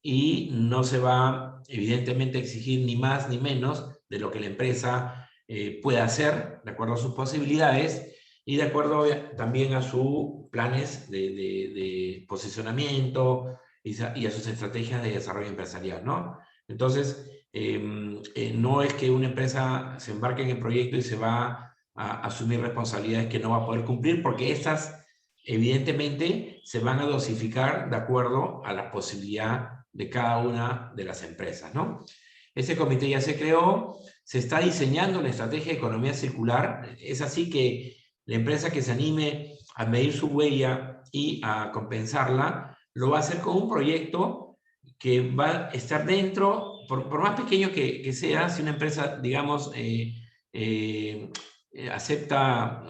S5: y no se va evidentemente a exigir ni más ni menos de lo que la empresa pueda hacer, de acuerdo a sus posibilidades y de acuerdo también a sus planes de posicionamiento y a sus estrategias de desarrollo empresarial, ¿no? Entonces, no es que una empresa se embarque en el proyecto y se va a asumir responsabilidades que no va a poder cumplir, porque estas evidentemente se van a dosificar de acuerdo a la posibilidad de cada una de las empresas, ¿no? Ese comité ya se creó, se está diseñando la estrategia de economía circular, es así que la empresa que se anime a medir su huella y a compensarla, lo va a hacer con un proyecto que va a estar dentro, por más pequeño que sea, si una empresa, digamos, acepta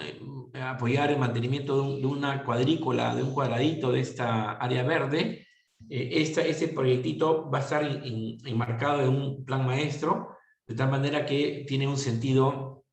S5: apoyar el mantenimiento de una cuadrícula, de un cuadradito de esta área verde, este proyectito va a estar enmarcado en un plan maestro, de tal manera que tiene un sentido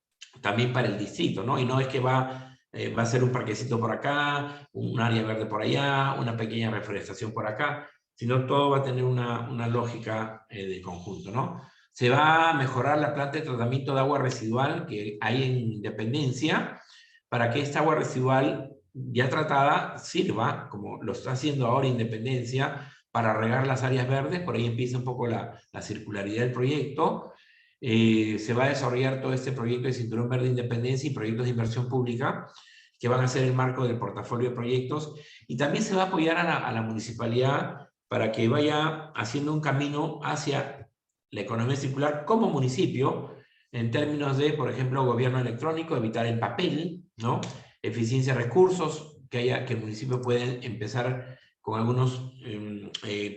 S5: también para el distrito, ¿no? Y no es que va a ser un parquecito por acá, un área verde por allá, una pequeña reforestación por acá, sino todo va a tener una lógica de conjunto, ¿no? Se va a mejorar la planta de tratamiento de agua residual que hay en Independencia para que esta agua residual ya tratada sirva, como lo está haciendo ahora Independencia, para regar las áreas verdes. Por ahí empieza un poco la circularidad del proyecto. Se va a desarrollar todo este proyecto de Cinturón Verde Independencia y proyectos de inversión pública que van a ser el marco del portafolio de proyectos. Y también se va a apoyar a la municipalidad para que vaya haciendo un camino hacia la economía circular como municipio, en términos de, por ejemplo, gobierno electrónico, evitar el papel, ¿no? Eficiencia de recursos, que el municipio puede empezar con algunos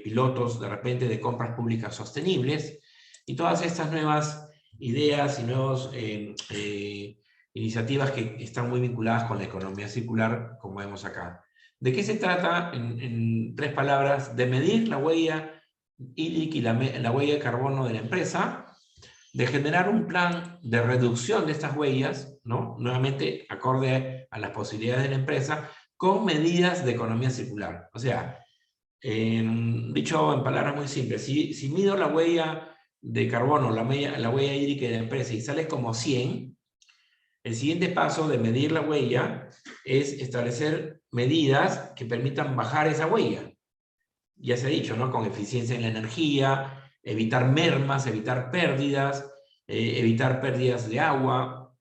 S5: pilotos de repente de compras públicas sostenibles, y todas estas nuevas ideas y nuevas iniciativas que están muy vinculadas con la economía circular, como vemos acá. ¿De qué se trata? En 3 palabras: de medir la huella hídrica y la huella de carbono de la empresa, de generar un plan de reducción de estas huellas, ¿no? Nuevamente acorde a las posibilidades de la empresa, con medidas de economía circular. O sea, dicho en palabras muy simples, si mido la huella de carbono, la huella hídrica de la empresa y sale como 100, el siguiente paso de medir la huella es establecer medidas que permitan bajar esa huella. ya se ha dicho, ¿no? Con eficiencia en la energía, evitar mermas, evitar pérdidas de agua,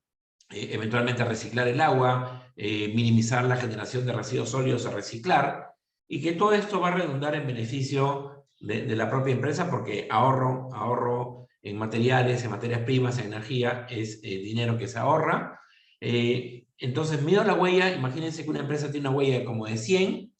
S5: eventualmente reciclar el agua, minimizar la generación de residuos sólidos a reciclar, y que todo esto va a redundar en beneficio de la propia empresa, porque ahorro en materiales, en materias primas, en energía, es dinero que se ahorra. Entonces, mido la huella. Imagínense que una empresa tiene una huella como de 100,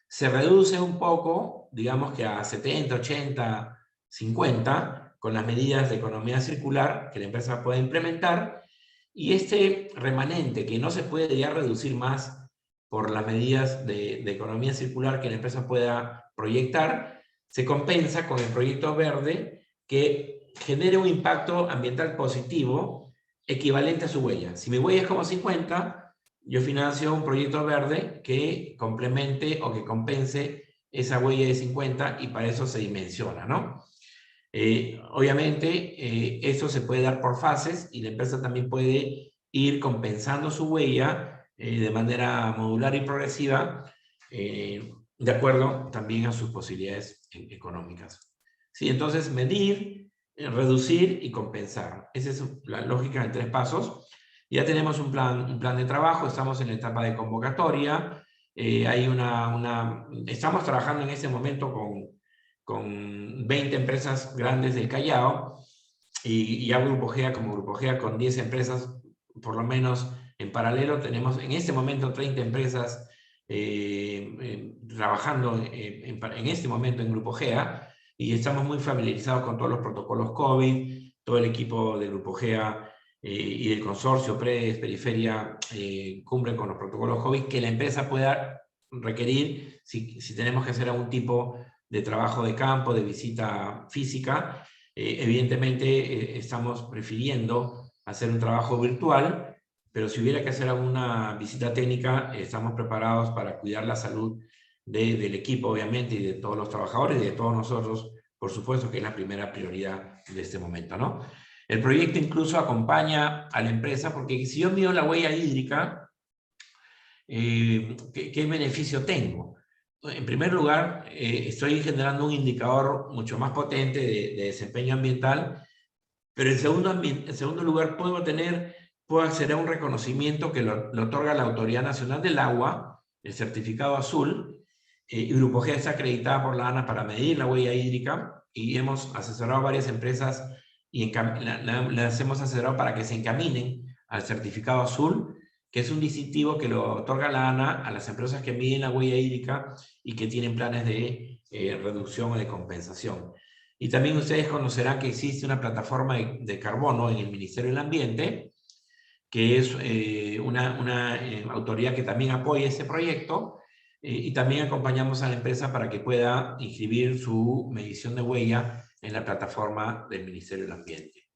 S5: se reduce un poco, digamos que a 70, 80, 50, con las medidas de economía circular que la empresa puede implementar, y este remanente que no se puede ya reducir más por las medidas de economía circular que la empresa pueda proyectar, se compensa con el proyecto verde que genere un impacto ambiental positivo equivalente a su huella. Si mi huella es como 50, yo financio un proyecto verde que complemente o que compense esa huella de 50, y para eso se dimensiona, ¿no? Obviamente, eso se puede dar por fases, y la empresa también puede ir compensando su huella de manera modular y progresiva, de acuerdo también a sus posibilidades económicas. ¿Sí? Entonces, medir, reducir y compensar. Esa es la lógica de 3 pasos. Ya tenemos un plan de trabajo, estamos en la etapa de convocatoria. Estamos trabajando en este momento con 20 empresas grandes del Callao, y ya Grupo GEA como Grupo GEA con 10 empresas, por lo menos en paralelo. Tenemos en este momento 30 empresas trabajando en este momento en Grupo GEA, y estamos muy familiarizados con todos los protocolos COVID. Todo el equipo de Grupo GEA y del consorcio PREDES, Periferia, cumplen con los protocolos COVID que la empresa pueda requerir si tenemos que hacer algún tipo de trabajo de campo, de visita física. Evidentemente estamos prefiriendo hacer un trabajo virtual, pero si hubiera que hacer alguna visita técnica, estamos preparados para cuidar la salud del equipo, obviamente, y de todos los trabajadores y de todos nosotros, por supuesto, que es la primera prioridad de este momento, ¿no? El proyecto incluso acompaña a la empresa, porque si yo mido la huella hídrica, ¿qué beneficio tengo? En primer lugar, estoy generando un indicador mucho más potente de desempeño ambiental, pero en segundo lugar puedo acceder a un reconocimiento que lo otorga la Autoridad Nacional del Agua, el certificado azul, y Grupo GEA está acreditada por la ANA para medir la huella hídrica, y hemos asesorado a varias empresas y las hemos asesorado para que se encaminen al certificado azul, que es un distintivo que lo otorga la ANA a las empresas que miden la huella hídrica y que tienen planes de reducción o de compensación. Y también ustedes conocerán que existe una plataforma de carbono en el Ministerio del Ambiente, que es una autoridad que también apoya este proyecto, y también acompañamos a la empresa para que pueda inscribir su medición de huella en la plataforma del Ministerio del Ambiente.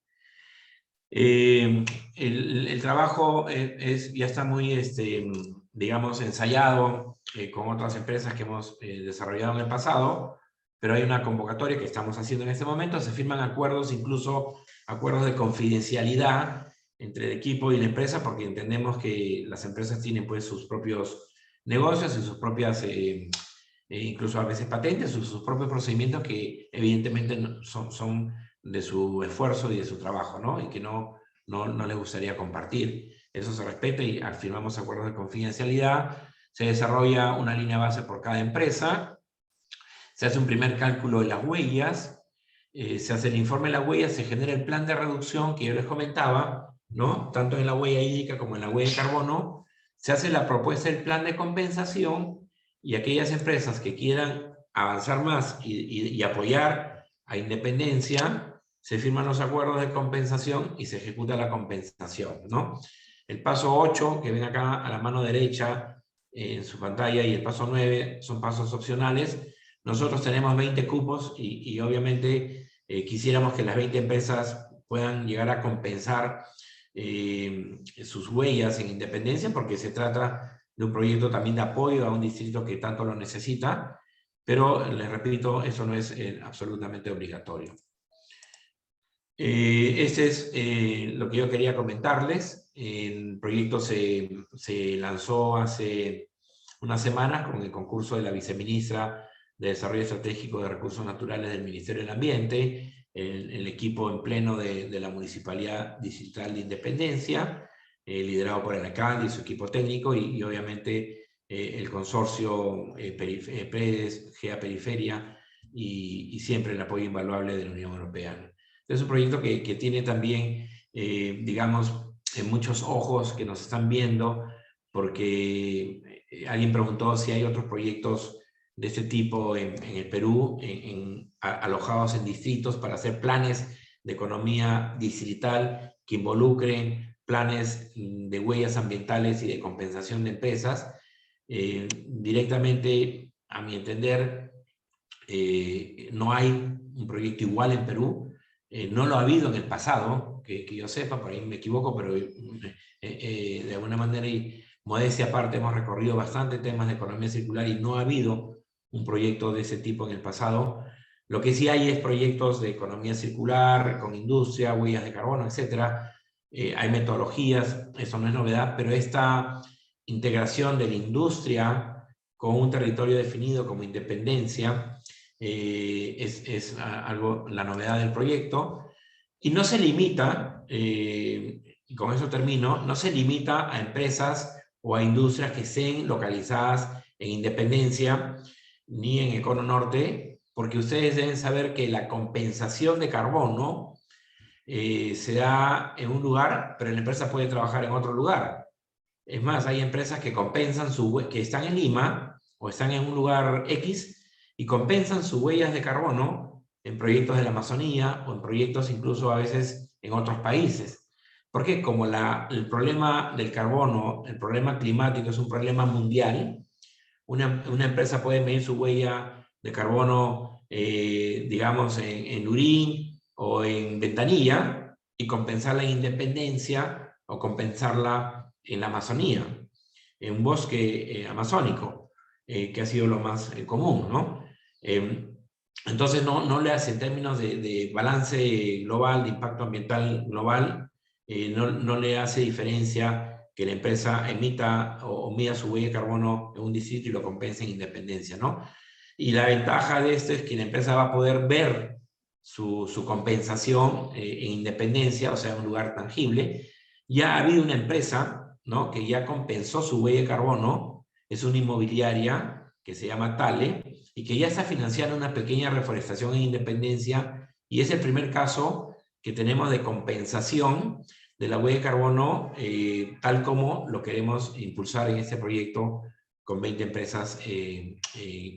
S5: El trabajo ya está muy, digamos, ensayado con otras empresas que hemos desarrollado en el pasado, pero hay una convocatoria que estamos haciendo en este momento. Se firman acuerdos, incluso acuerdos de confidencialidad entre el equipo y la empresa, porque entendemos que las empresas tienen pues sus propios negocios y sus propias, incluso a veces patentes, sus propios procedimientos que evidentemente son de su esfuerzo y de su trabajo, ¿no? Y que no les gustaría compartir. Eso se respeta y firmamos acuerdos de confidencialidad. Se desarrolla una línea base por cada empresa. Se hace un primer cálculo de las huellas. Se hace el informe de las huellas. Se genera el plan de reducción que yo les comentaba, ¿no? Tanto en la huella hídrica como en la huella de carbono. Se hace la propuesta del plan de compensación, y aquellas empresas que quieran avanzar más y apoyar a Independencia, se firman los acuerdos de compensación y se ejecuta la compensación, ¿no? El paso 8, que ven acá a la mano derecha en su pantalla, y el paso 9 son pasos opcionales. Nosotros tenemos 20 cupos y obviamente quisiéramos que las 20 empresas puedan llegar a compensar sus huellas en Independencia, porque se trata de un proyecto también de apoyo a un distrito que tanto lo necesita, pero les repito, eso no es absolutamente obligatorio. Este es lo que yo quería comentarles. El proyecto se lanzó hace unas semanas con el concurso de la viceministra de Desarrollo Estratégico de Recursos Naturales del Ministerio del Ambiente, el equipo en pleno de la Municipalidad Distrital de Independencia, liderado por el alcalde y su equipo técnico, y obviamente el consorcio PREDES, GEA Periferia, y siempre el apoyo invaluable de la Unión Europea. Es un proyecto que tiene también, digamos, muchos ojos que nos están viendo, porque alguien preguntó si hay otros proyectos de este tipo en el Perú, alojados en distritos para hacer planes de economía distrital que involucren planes de huellas ambientales y de compensación de empresas. Directamente, a mi entender, no hay un proyecto igual en Perú. No lo ha habido en el pasado, que yo sepa, por ahí me equivoco, pero de alguna manera, y modestia aparte, hemos recorrido bastante temas de economía circular y no ha habido un proyecto de ese tipo en el pasado. Lo que sí hay es proyectos de economía circular, con industria, huellas de carbono, etc. Hay metodologías, eso no es novedad, pero esta integración de la industria con un territorio definido como Independencia es algo, la novedad del proyecto. Y no se limita, y con eso termino, no se limita a empresas o a industrias que estén localizadas en Independencia ni en el Cono Norte, porque ustedes deben saber que la compensación de carbono se da en un lugar, pero la empresa puede trabajar en otro lugar. Es más, hay empresas que compensan que están en Lima o están en un lugar X y compensan sus huellas de carbono en proyectos de la Amazonía o en proyectos incluso a veces en otros países. Porque como el problema del carbono, el problema climático es un problema mundial, una empresa puede medir su huella de carbono, digamos, en Lurín o en Ventanilla y compensarla en Independencia o compensarla en la Amazonía, en un bosque amazónico, que ha sido lo más común, ¿no? Entonces no le hace, en términos de balance global, de impacto ambiental global, no le hace diferencia que la empresa emita o mida su huella de carbono en un distrito y lo compense en Independencia, ¿no? Y la ventaja de esto es que la empresa va a poder ver su compensación en Independencia, o sea, en un lugar tangible. Ya ha habido una empresa, ¿no?, que ya compensó su huella de carbono, es una inmobiliaria que se llama Tale, y que ya está financiando una pequeña reforestación en Independencia, y es el primer caso que tenemos de compensación de la huella de carbono, tal como lo queremos impulsar en este proyecto con 20 empresas que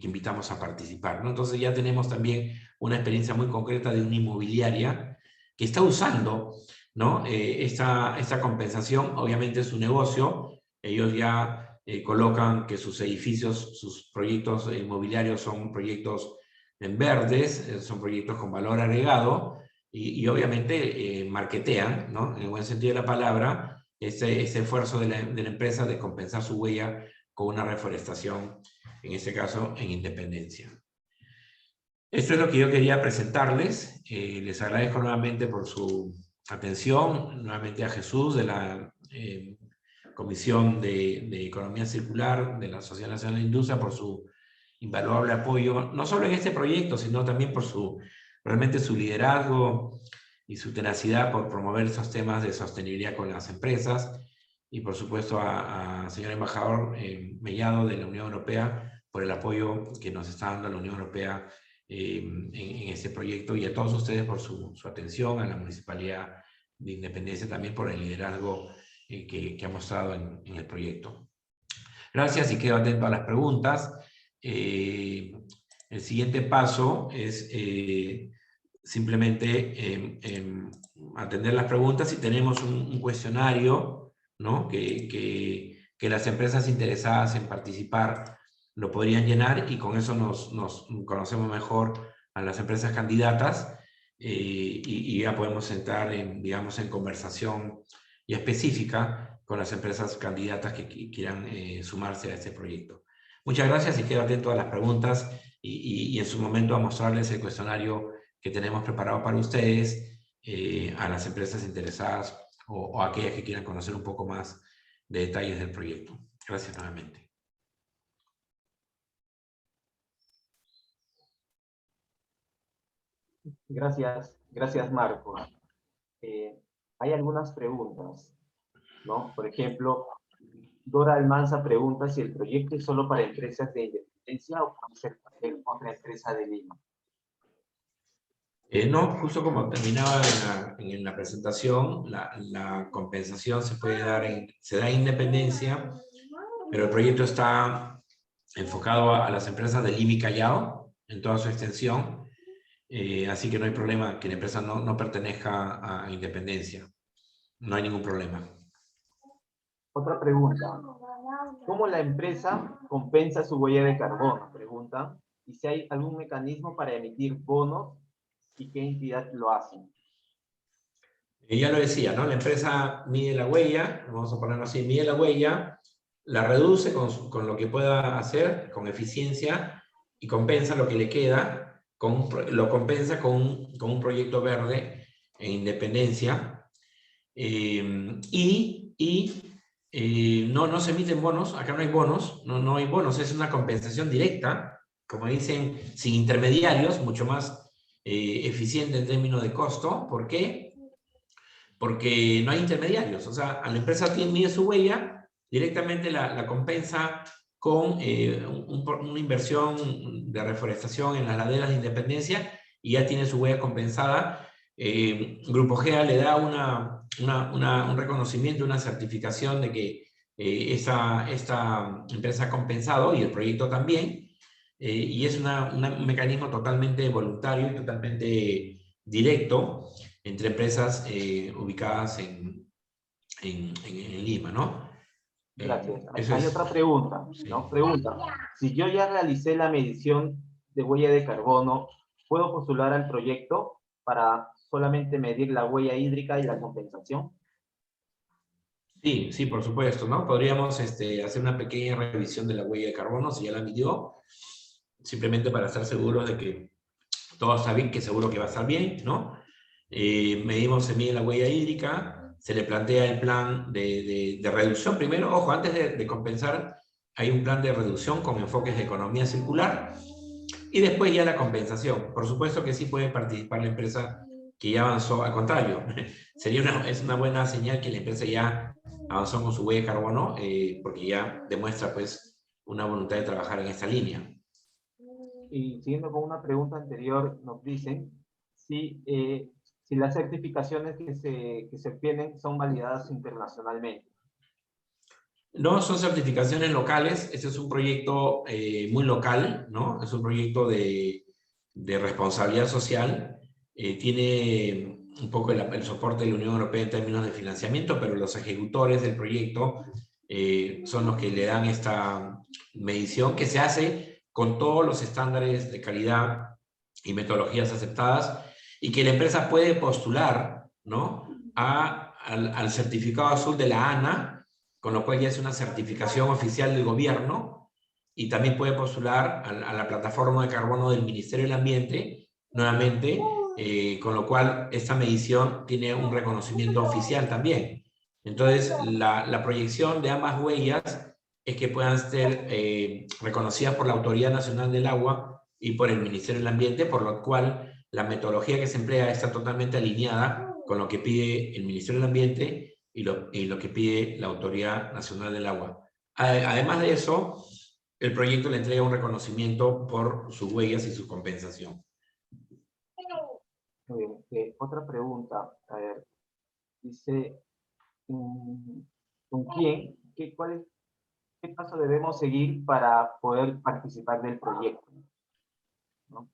S5: invitamos a participar, ¿no? Entonces ya tenemos también una experiencia muy concreta de una inmobiliaria que está usando, ¿no?, esta compensación. Obviamente es su negocio, ellos ya colocan que sus edificios, sus proyectos inmobiliarios son proyectos en verdes, son proyectos con valor agregado, y obviamente marketean, ¿no?, en el buen sentido de la palabra, ese esfuerzo de la empresa de compensar su huella con una reforestación, en este caso en Independencia. Esto es lo que yo quería presentarles. Les agradezco nuevamente por su atención, nuevamente a Jesús de la Comisión de Economía Circular de la Asociación Nacional de Industria por su invaluable apoyo, no solo en este proyecto, sino también por realmente su liderazgo y su tenacidad por promover esos temas de sostenibilidad con las empresas, y por supuesto al señor embajador Mellado de la Unión Europea por el apoyo que nos está dando la Unión Europea en este proyecto, y a todos ustedes por su atención, a la Municipalidad de Independencia también por el liderazgo que ha mostrado en el proyecto. Gracias, y quedo atento a las preguntas. El siguiente paso es simplemente atender las preguntas, y tenemos un cuestionario, ¿no?, que las empresas interesadas en participar lo podrían llenar, y con eso nos conocemos mejor a las empresas candidatas, y ya podemos entrar digamos, en conversación y específica con las empresas candidatas que quieran sumarse a este proyecto. Muchas gracias, y quedo atento a las preguntas y en su momento a mostrarles el cuestionario que tenemos preparado para ustedes, a las empresas interesadas o a aquellas que quieran conocer un poco más de detalles del proyecto. Gracias nuevamente.
S7: Gracias Marco. Hay algunas preguntas, ¿no? Por ejemplo, Dora Almanza pregunta si el proyecto es solo para empresas de Independencia o puede ser cualquier otra empresa de Lima.
S5: No, justo como terminaba en la presentación, la compensación se da en Independencia, pero el proyecto está enfocado a las empresas de Lima y Callao, en toda su extensión, así que no hay problema que la empresa no pertenezca a Independencia. No hay ningún problema.
S7: Otra pregunta. ¿Cómo la empresa compensa su huella de carbono? Pregunta. Y si hay algún mecanismo para emitir bonos y qué entidad lo hace.
S5: Ya lo decía, ¿no? La empresa mide la huella, vamos a ponerlo así, mide la huella, la reduce con lo que pueda hacer, con eficiencia, y compensa lo que le queda, lo compensa con un proyecto verde en Independencia. No se emiten bonos, acá no hay bonos, no hay bonos, es una compensación directa, como dicen, sin intermediarios, mucho más eficiente en términos de costo. ¿Por qué? Porque no hay intermediarios, o sea, a la empresa mide su huella, directamente la compensa con una inversión de reforestación en las laderas de Independencia y ya tiene su huella compensada. Grupo GEA le da un reconocimiento, una certificación de que esta empresa ha compensado y el proyecto también, y es un mecanismo totalmente voluntario y totalmente directo entre empresas ubicadas en Lima, ¿no?
S7: Gracias. Hay otra pregunta, ¿no? Sí. Pregunta, si yo ya realicé la medición de huella de carbono, ¿puedo postular al proyecto para solamente medir la huella hídrica y la compensación?
S5: Sí, sí, por supuesto, ¿no? Podríamos hacer una pequeña revisión de la huella de carbono, si ya la midió, simplemente para estar seguros de que todo está bien, que seguro que va a estar bien, ¿no? Se mide la huella hídrica, se le plantea el plan de reducción primero. Ojo, antes de compensar, hay un plan de reducción con enfoques de economía circular y después ya la compensación. Por supuesto que sí puede participar la empresa que ya avanzó, al contrario, es una buena señal que la empresa ya avanzó con su huella de carbono, porque ya demuestra pues una voluntad de trabajar en esta línea.
S7: Y siguiendo con una pregunta anterior, nos dicen si las certificaciones que se obtienen son validadas internacionalmente.
S5: No, son certificaciones locales. Este es un proyecto muy local, ¿no? Es un proyecto de responsabilidad social. Tiene un poco el soporte de la Unión Europea en términos de financiamiento, pero los ejecutores del proyecto son los que le dan esta medición que se hace con todos los estándares de calidad y metodologías aceptadas, y que la empresa puede postular, ¿no? al certificado azul de la ANA, con lo cual ya es una certificación oficial del gobierno, y también puede postular a la plataforma de carbono del Ministerio del Ambiente, nuevamente, con lo cual esta medición tiene un reconocimiento oficial también. Entonces, la proyección de ambas huellas es que puedan ser reconocidas por la Autoridad Nacional del Agua y por el Ministerio del Ambiente, por lo cual la metodología que se emplea está totalmente alineada con lo que pide el Ministerio del Ambiente y lo que pide la Autoridad Nacional del Agua. Además de eso, el proyecto le entrega un reconocimiento por sus huellas y su compensación.
S7: Muy bien. Otra pregunta. A ver, dice, ¿con quién? ¿Qué paso debemos seguir para poder participar del proyecto? ¿No?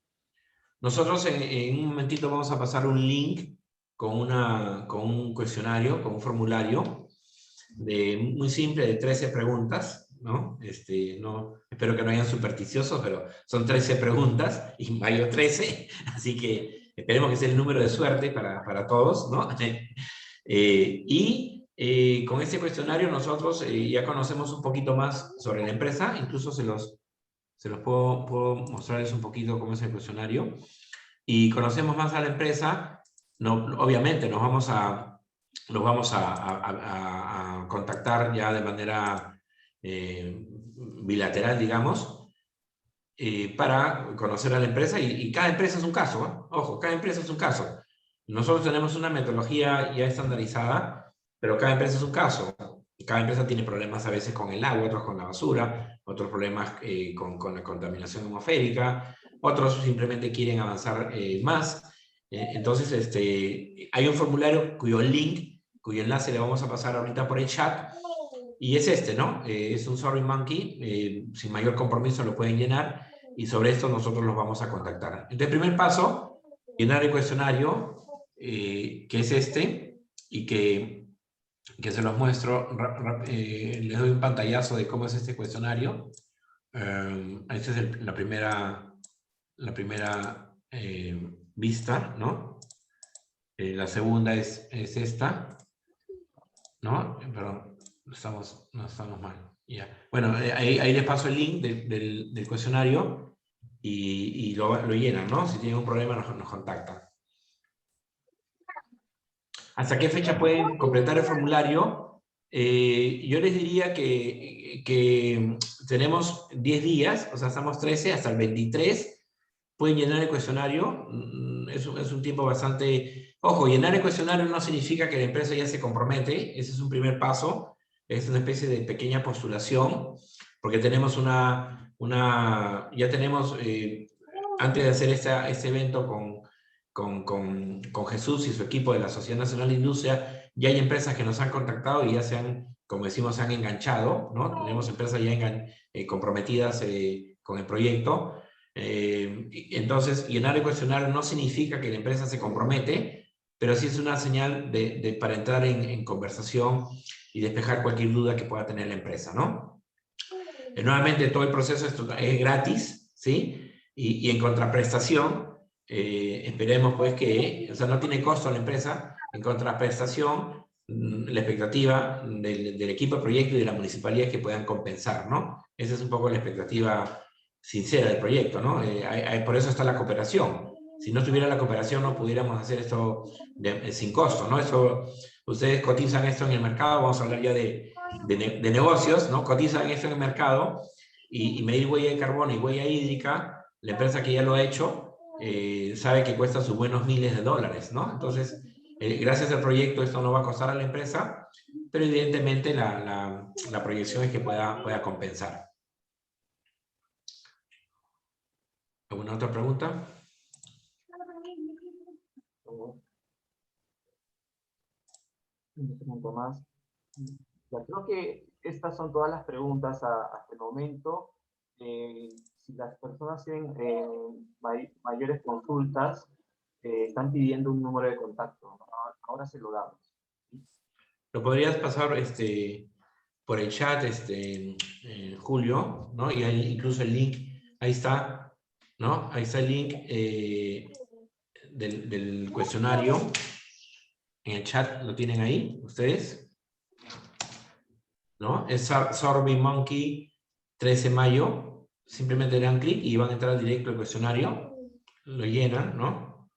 S5: Nosotros en un momentito vamos a pasar un link con un cuestionario, con un formulario muy simple de 13 preguntas, ¿no? Espero que no hayan supersticiosos, pero son 13 preguntas y mayo 13, así que esperemos que sea el número de suerte para todos, ¿no? Con este cuestionario nosotros ya conocemos un poquito más sobre la empresa, incluso se los puedo mostrarles un poquito cómo es el cuestionario, y conocemos más a la empresa. Obviamente nos vamos a contactar ya de manera bilateral, digamos, para conocer a la empresa y cada empresa es un caso, ¿eh? Ojo, cada empresa es un caso. Nosotros tenemos una metodología ya estandarizada, pero cada empresa es un caso. Cada empresa tiene problemas a veces con el agua, otros con la basura, otros problemas con la contaminación atmosférica, otros simplemente quieren avanzar más. Entonces, hay un formulario cuyo enlace le vamos a pasar ahorita por el chat, y es ¿no? Es un SurveyMonkey, sin mayor compromiso lo pueden llenar, y sobre esto nosotros los vamos a contactar. Entonces, primer paso, llenar el cuestionario, que es y que se los muestro, les doy un pantallazo de cómo es este cuestionario. Esta es la primera vista, ¿no? La segunda es esta, ¿no? Pero no estamos mal. Ya. Bueno, ahí les paso el link del cuestionario y lo llenan, ¿no? Si tienen un problema nos contactan. ¿Hasta qué fecha pueden completar el formulario? Yo les diría que tenemos 10 días, o sea, estamos 13 hasta el 23. Pueden llenar el cuestionario. Es un tiempo bastante... Ojo, llenar el cuestionario no significa que la empresa ya se compromete. Ese es un primer paso. Es una especie de pequeña postulación, porque tenemos ya tenemos, antes de hacer este evento con Jesús y su equipo de la Sociedad Nacional de Industria, ya hay empresas que nos han contactado y ya como decimos, se han enganchado, ¿no? Tenemos empresas ya comprometidas con el proyecto. Entonces, llenar el cuestionario no significa que la empresa se compromete, pero sí es una señal para entrar en conversación y despejar cualquier duda que pueda tener la empresa, ¿no? Nuevamente, todo el proceso es gratis, ¿sí? Y en contraprestación, esperemos pues o sea, no tiene costo a la empresa. En contraprestación, la expectativa del equipo de proyecto y de la municipalidad es que puedan compensar, ¿no? Esa es un poco la expectativa sincera del proyecto, ¿no? Por eso está la cooperación. Si no estuviera la cooperación, no pudiéramos hacer esto sin costo, ¿no? Ustedes cotizan esto en el mercado, vamos a hablar ya de negocios, ¿no? Cotizan esto en el mercado y medir huella de carbono y huella hídrica. La empresa que ya lo ha hecho sabe que cuesta sus buenos miles de dólares, ¿no? Entonces, gracias al proyecto esto no va a costar a la empresa, pero evidentemente la proyección es que pueda compensar. ¿Alguna otra pregunta?
S7: Una pregunta más. Ya creo que estas son todas las preguntas hasta el momento. Si las personas tienen mayores consultas, están pidiendo un número de contacto. Ahora se lo damos.
S5: Lo podrías pasar por el chat, Julio, ¿no? Y hay incluso el link, ahí está, ¿no? Ahí está el link del cuestionario. En el chat lo tienen ahí, ustedes, ¿no? Es SurveyMonkey 13 de mayo. Simplemente le dan clic y van a entrar directo al cuestionario. Lo llenan, ¿no?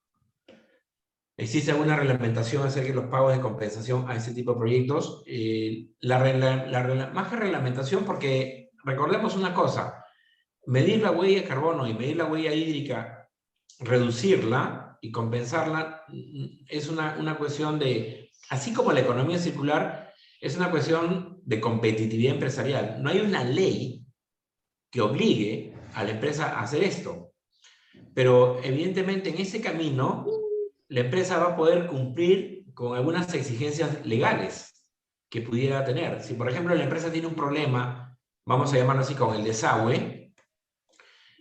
S5: ¿Existe alguna reglamentación acerca de los pagos de compensación a este tipo de proyectos? Más que reglamentación, porque recordemos una cosa, medir la huella de carbono y medir la huella hídrica, reducirla y compensarla, es una cuestión así como la economía circular, es una cuestión de competitividad empresarial. No hay una ley que obligue a la empresa a hacer esto. Pero evidentemente en ese camino la empresa va a poder cumplir con algunas exigencias legales que pudiera tener. Si por ejemplo la empresa tiene un problema, vamos a llamarlo así, con el desagüe,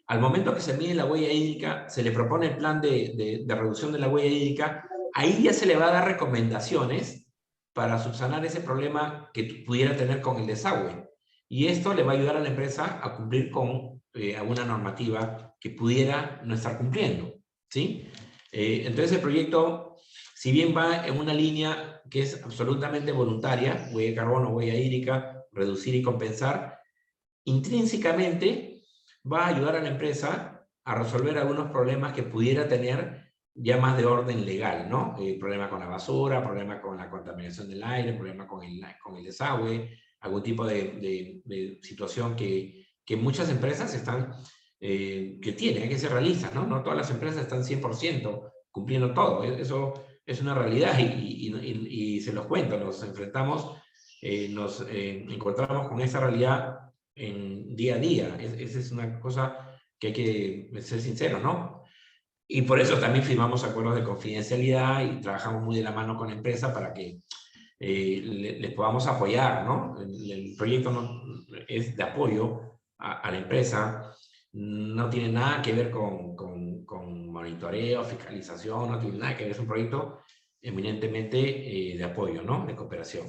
S5: al momento que se mide la huella hídrica, se le propone el plan de reducción de la huella hídrica, ahí ya se le va a dar recomendaciones para subsanar ese problema que pudiera tener con el desagüe. Y esto le va a ayudar a la empresa a cumplir con alguna normativa que pudiera no estar cumpliendo, ¿sí? Entonces el proyecto, si bien va en una línea que es absolutamente voluntaria, huella de carbono, huella hídrica, reducir y compensar, intrínsecamente va a ayudar a la empresa a resolver algunos problemas que pudiera tener ya más de orden legal, ¿no? Problema con la basura, problema con la contaminación del aire, problema con el desagüe, algún tipo de situación que muchas empresas están que tiene, hay que ser realistas, ¿no? No todas las empresas están 100% cumpliendo todo, eso es una realidad y se los cuento, nos enfrentamos, nos encontramos con esa realidad en día a día. Esa es una cosa que hay que ser sinceros, ¿no? Y por eso también firmamos acuerdos de confidencialidad y trabajamos muy de la mano con la empresa para que les podamos apoyar, ¿no? El proyecto es de apoyo a la empresa, no tiene nada que ver con monitoreo, fiscalización, no tiene nada que ver, es un proyecto eminentemente de apoyo, ¿no? De cooperación.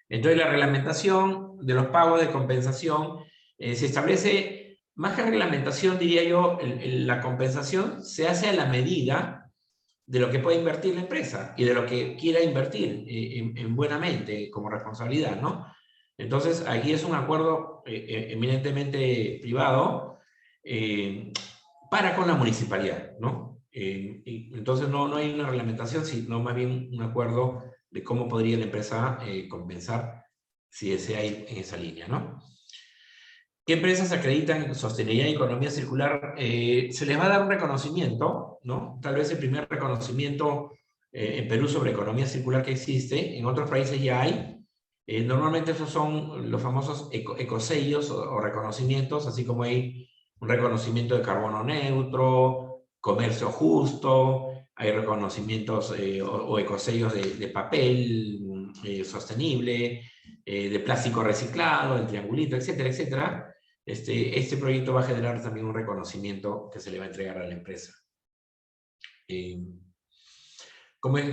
S5: Entonces la reglamentación de los pagos de compensación se establece, más que reglamentación diría yo, la compensación se hace a la medida de lo que puede invertir la empresa y de lo que quiera invertir en buenamente, como responsabilidad, ¿no? Entonces, aquí es un acuerdo eminentemente privado para con la municipalidad, ¿no? Entonces, no hay una reglamentación, sino más bien un acuerdo de cómo podría la empresa compensar si desea ir en esa línea, ¿no? ¿Qué empresas acreditan sostenibilidad y economía circular? Se les va a dar un reconocimiento, ¿no? Tal vez el primer reconocimiento en Perú sobre economía circular que existe, en otros países ya hay. Normalmente esos son los famosos ecosellos o reconocimientos, así como hay un reconocimiento de carbono neutro, comercio justo, hay reconocimientos o ecosellos de papel sostenible, de plástico reciclado, el triangulito, etcétera, etcétera. Este proyecto va a generar también un reconocimiento que se le va a entregar a la empresa. ¿Cómo es?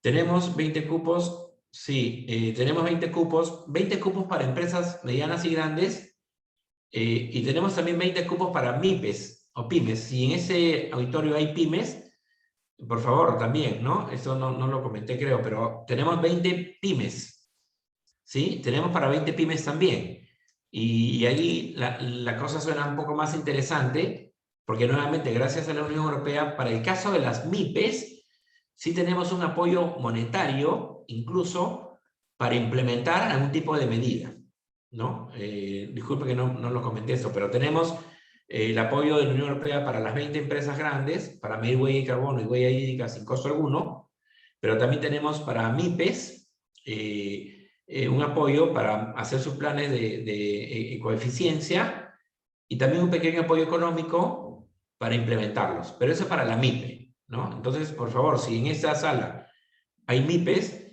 S5: ¿Tenemos 20 cupos? Sí, tenemos 20 cupos para empresas medianas y grandes, y tenemos también 20 cupos para MIPES o pymes. Si en ese auditorio hay pymes, por favor, también, ¿no? Eso no lo comenté, creo, pero tenemos 20 pymes, ¿sí? Tenemos para 20 pymes también. Y ahí la cosa suena un poco más interesante, porque nuevamente, gracias a la Unión Europea, para el caso de las MIPES, sí tenemos un apoyo monetario, incluso, para implementar algún tipo de medida, ¿no? Disculpe que no lo comenté esto, pero tenemos el apoyo de la Unión Europea para las 20 empresas grandes, para medir huella de carbono y huella hídrica sin costo alguno, pero también tenemos para MIPES un apoyo para hacer sus planes de ecoeficiencia y también un pequeño apoyo económico para implementarlos, pero eso es para la MIPE, ¿no? Entonces, por favor, si en esta sala hay MIPES,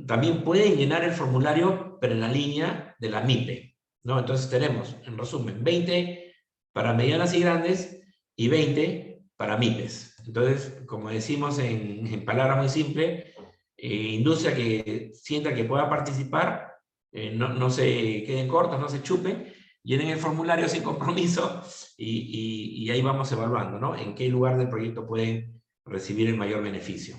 S5: también pueden llenar el formulario, pero en la línea de la MIPE, ¿no? Entonces tenemos, en resumen, 20 para medianas y grandes y 20 para MIPES. Entonces, como decimos en palabras muy simples, industria que sienta que pueda participar, no se queden cortos, no se chupen, llenen el formulario sin compromiso y ahí vamos evaluando, ¿no? En qué lugar del proyecto pueden recibir el mayor beneficio.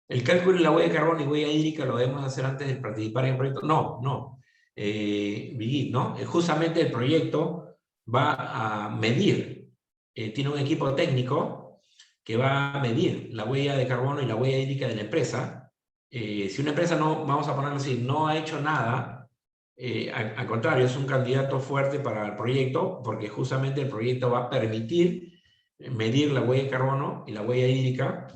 S5: ¿El cálculo de la huella de carbono y huella hídrica lo debemos hacer antes de participar en el proyecto? No. Brigitte, ¿no? Justamente el proyecto va a medir, tiene un equipo técnico que va a medir la huella de carbono y la huella hídrica de la empresa. Si una empresa no, vamos a ponerlo así, no ha hecho nada, al contrario, es un candidato fuerte para el proyecto, porque justamente el proyecto va a permitir medir la huella de carbono y la huella hídrica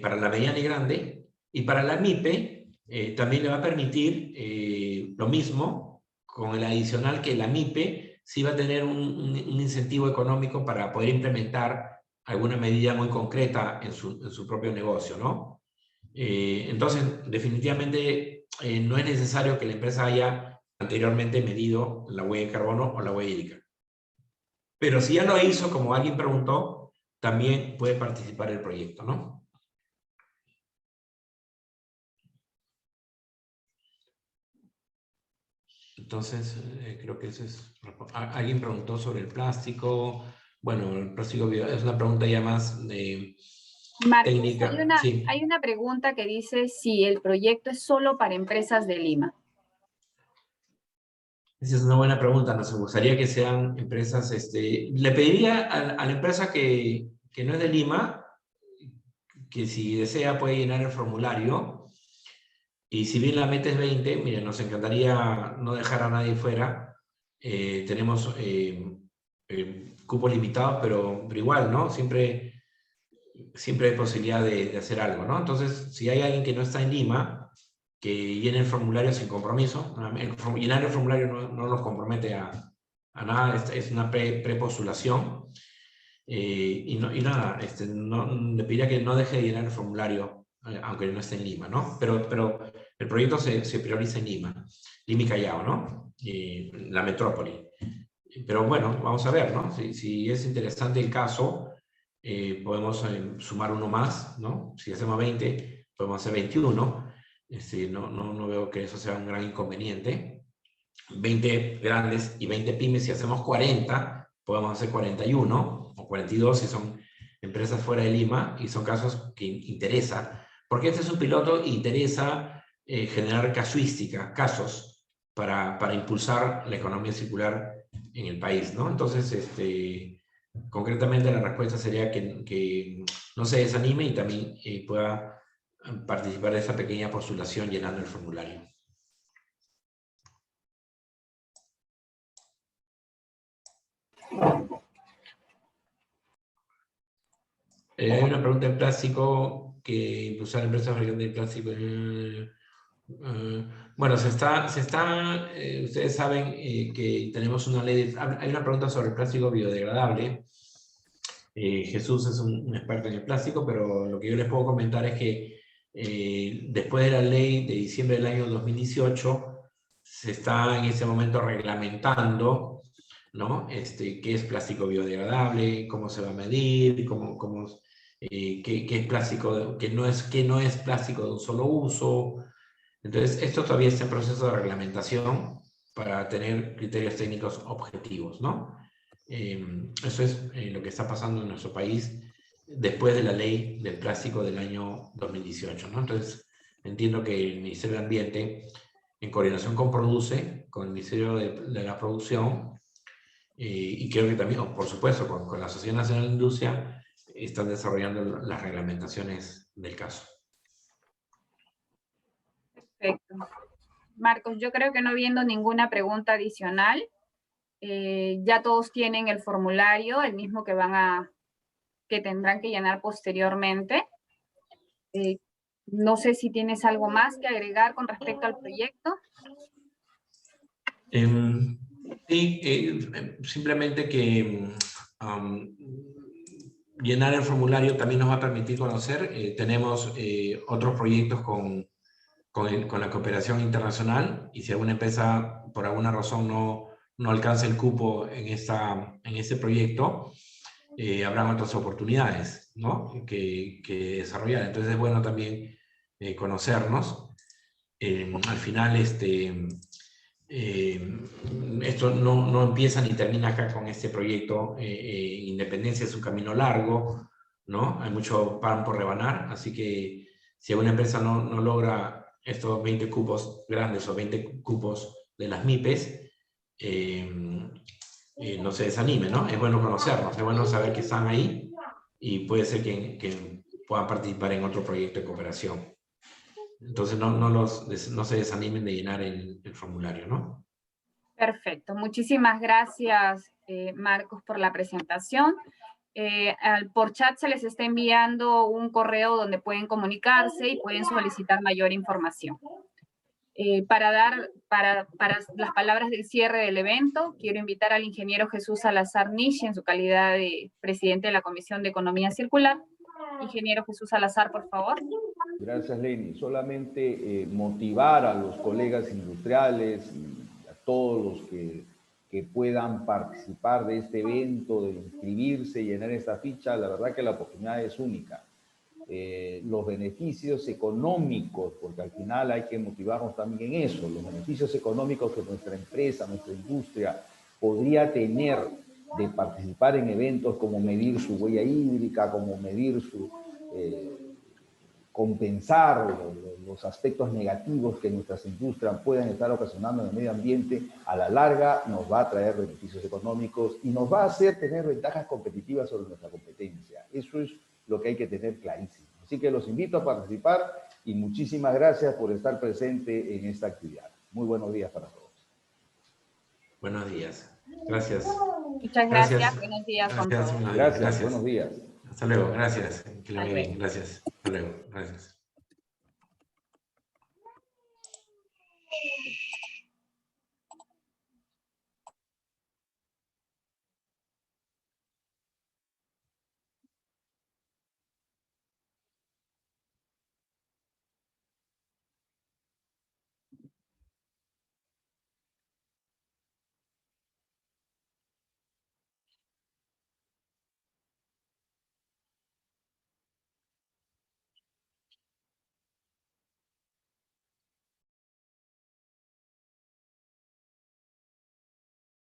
S5: para la mediana y grande, y para la MIPE también le va a permitir lo mismo, con el adicional que la MIPE sí va a tener un incentivo económico para poder implementar alguna medida muy concreta en su propio negocio, ¿no? Entonces, definitivamente no es necesario que la empresa haya anteriormente medido la huella de carbono o la huella hídrica. Pero si ya lo hizo, como alguien preguntó, también puede participar en el proyecto, ¿no? Entonces, creo que eso es... Alguien preguntó sobre el plástico. Bueno, el plástico es una pregunta ya más
S1: Marcos,
S5: técnica.
S1: Hay una pregunta que dice si el proyecto es solo para empresas de Lima.
S5: Esa es una buena pregunta. Nos gustaría que sean empresas... le pediría a la empresa que no es de Lima, que si desea puede llenar el formulario. Y si bien la meta es 20, miren, nos encantaría no dejar a nadie fuera. tenemos cupos limitados, pero igual, ¿no? Siempre hay posibilidad de hacer algo, ¿no? Entonces, si hay alguien que no está en Lima, que llene el formulario sin compromiso. Llenar el formulario no los compromete a nada, es una prepostulación. Y nada, le pediría que no deje de llenar el formulario, aunque no esté en Lima, ¿no? Pero el proyecto se prioriza en Lima y Callao, ¿no? La metrópoli. Pero bueno, vamos a ver, ¿no? Si es interesante el caso, podemos sumar uno más, ¿no? Si hacemos 20, podemos hacer 21. No veo que eso sea un gran inconveniente. 20 grandes y 20 pymes, si hacemos 40, podemos hacer 41 o 42 si son empresas fuera de Lima, y son casos que interesa, porque este es un piloto e interesa generar casuística, casos, para impulsar la economía circular en el país, ¿no? Entonces, concretamente la respuesta sería que no se desanime y también pueda participar de esa pequeña postulación llenando el formulario. Hay una pregunta en plástico que impulsar empresas fabricantes de plástico. Bueno, ustedes saben que tenemos una ley, hay una pregunta sobre el plástico biodegradable. Jesús es un experto en el plástico, pero lo que yo les puedo comentar es que después de la ley de diciembre del año 2018, se está en ese momento reglamentando, ¿no? Qué es plástico biodegradable, cómo se va a medir, qué es plástico, qué no es plástico de un solo uso. Entonces, esto todavía está en proceso de reglamentación para tener criterios técnicos objetivos, ¿no? Eso es lo que está pasando en nuestro país después de la ley del plástico del año 2018, ¿no? Entonces, entiendo que el Ministerio de Ambiente, en coordinación con Produce, con el Ministerio de la Producción, y creo que también, por supuesto, con la Sociedad Nacional de Industria, están desarrollando las reglamentaciones del caso.
S1: Perfecto. Marcos, yo creo que no viendo ninguna pregunta adicional, ya todos tienen el formulario, el mismo que tendrán que llenar posteriormente. No sé si tienes algo más que agregar con respecto al proyecto.
S5: Sí, simplemente que llenar el formulario también nos va a permitir conocer. Tenemos otros proyectos con la cooperación internacional, y si alguna empresa por alguna razón no alcanza el cupo en este proyecto, habrán otras oportunidades, ¿no? que desarrollar. Entonces es bueno también conocernos. Al final, esto no empieza ni termina acá con este proyecto. Independencia es un camino largo, ¿no? Hay mucho pan por rebanar, así que si alguna empresa no logra estos 20 cupos grandes o 20 cupos de las MIPES, no se desanime, ¿no? Es bueno conocernos, es bueno saber que están ahí, y puede ser que puedan participar en otro proyecto de cooperación. Entonces no se desanimen de llenar el formulario, ¿no?
S1: Perfecto. Muchísimas gracias, Marcos, por la presentación. Por chat se les está enviando un correo donde pueden comunicarse y pueden solicitar mayor información. Para las palabras del cierre del evento, quiero invitar al ingeniero Jesús Salazar Nishi en su calidad de presidente de la Comisión de Economía Circular. Ingeniero Jesús Salazar, por favor.
S2: Gracias, Leni. Solamente motivar a los colegas industriales y a todos los que puedan participar de este evento, de inscribirse y llenar esta ficha. La verdad que la oportunidad es única. Los beneficios económicos, porque al final hay que motivarnos también en eso, los beneficios económicos que nuestra empresa, nuestra industria podría tener de participar en eventos como medir su huella hídrica, como medir compensar los aspectos negativos que nuestras industrias puedan estar ocasionando en el medio ambiente, a la larga nos va a traer beneficios económicos y nos va a hacer tener ventajas competitivas sobre nuestra competencia. Eso es lo que hay que tener clarísimo. Así que los invito a participar y muchísimas gracias por estar presente en esta actividad. Muy buenos días para todos.
S5: Buenos días. Gracias.
S1: Muchas gracias. Buenos días con
S5: Gracias,
S1: todos.
S2: Gracias, buenos días.
S5: Hasta luego, gracias. Que le
S1: Hasta
S5: vaya
S1: luego.
S5: bien, gracias. Hasta luego, gracias.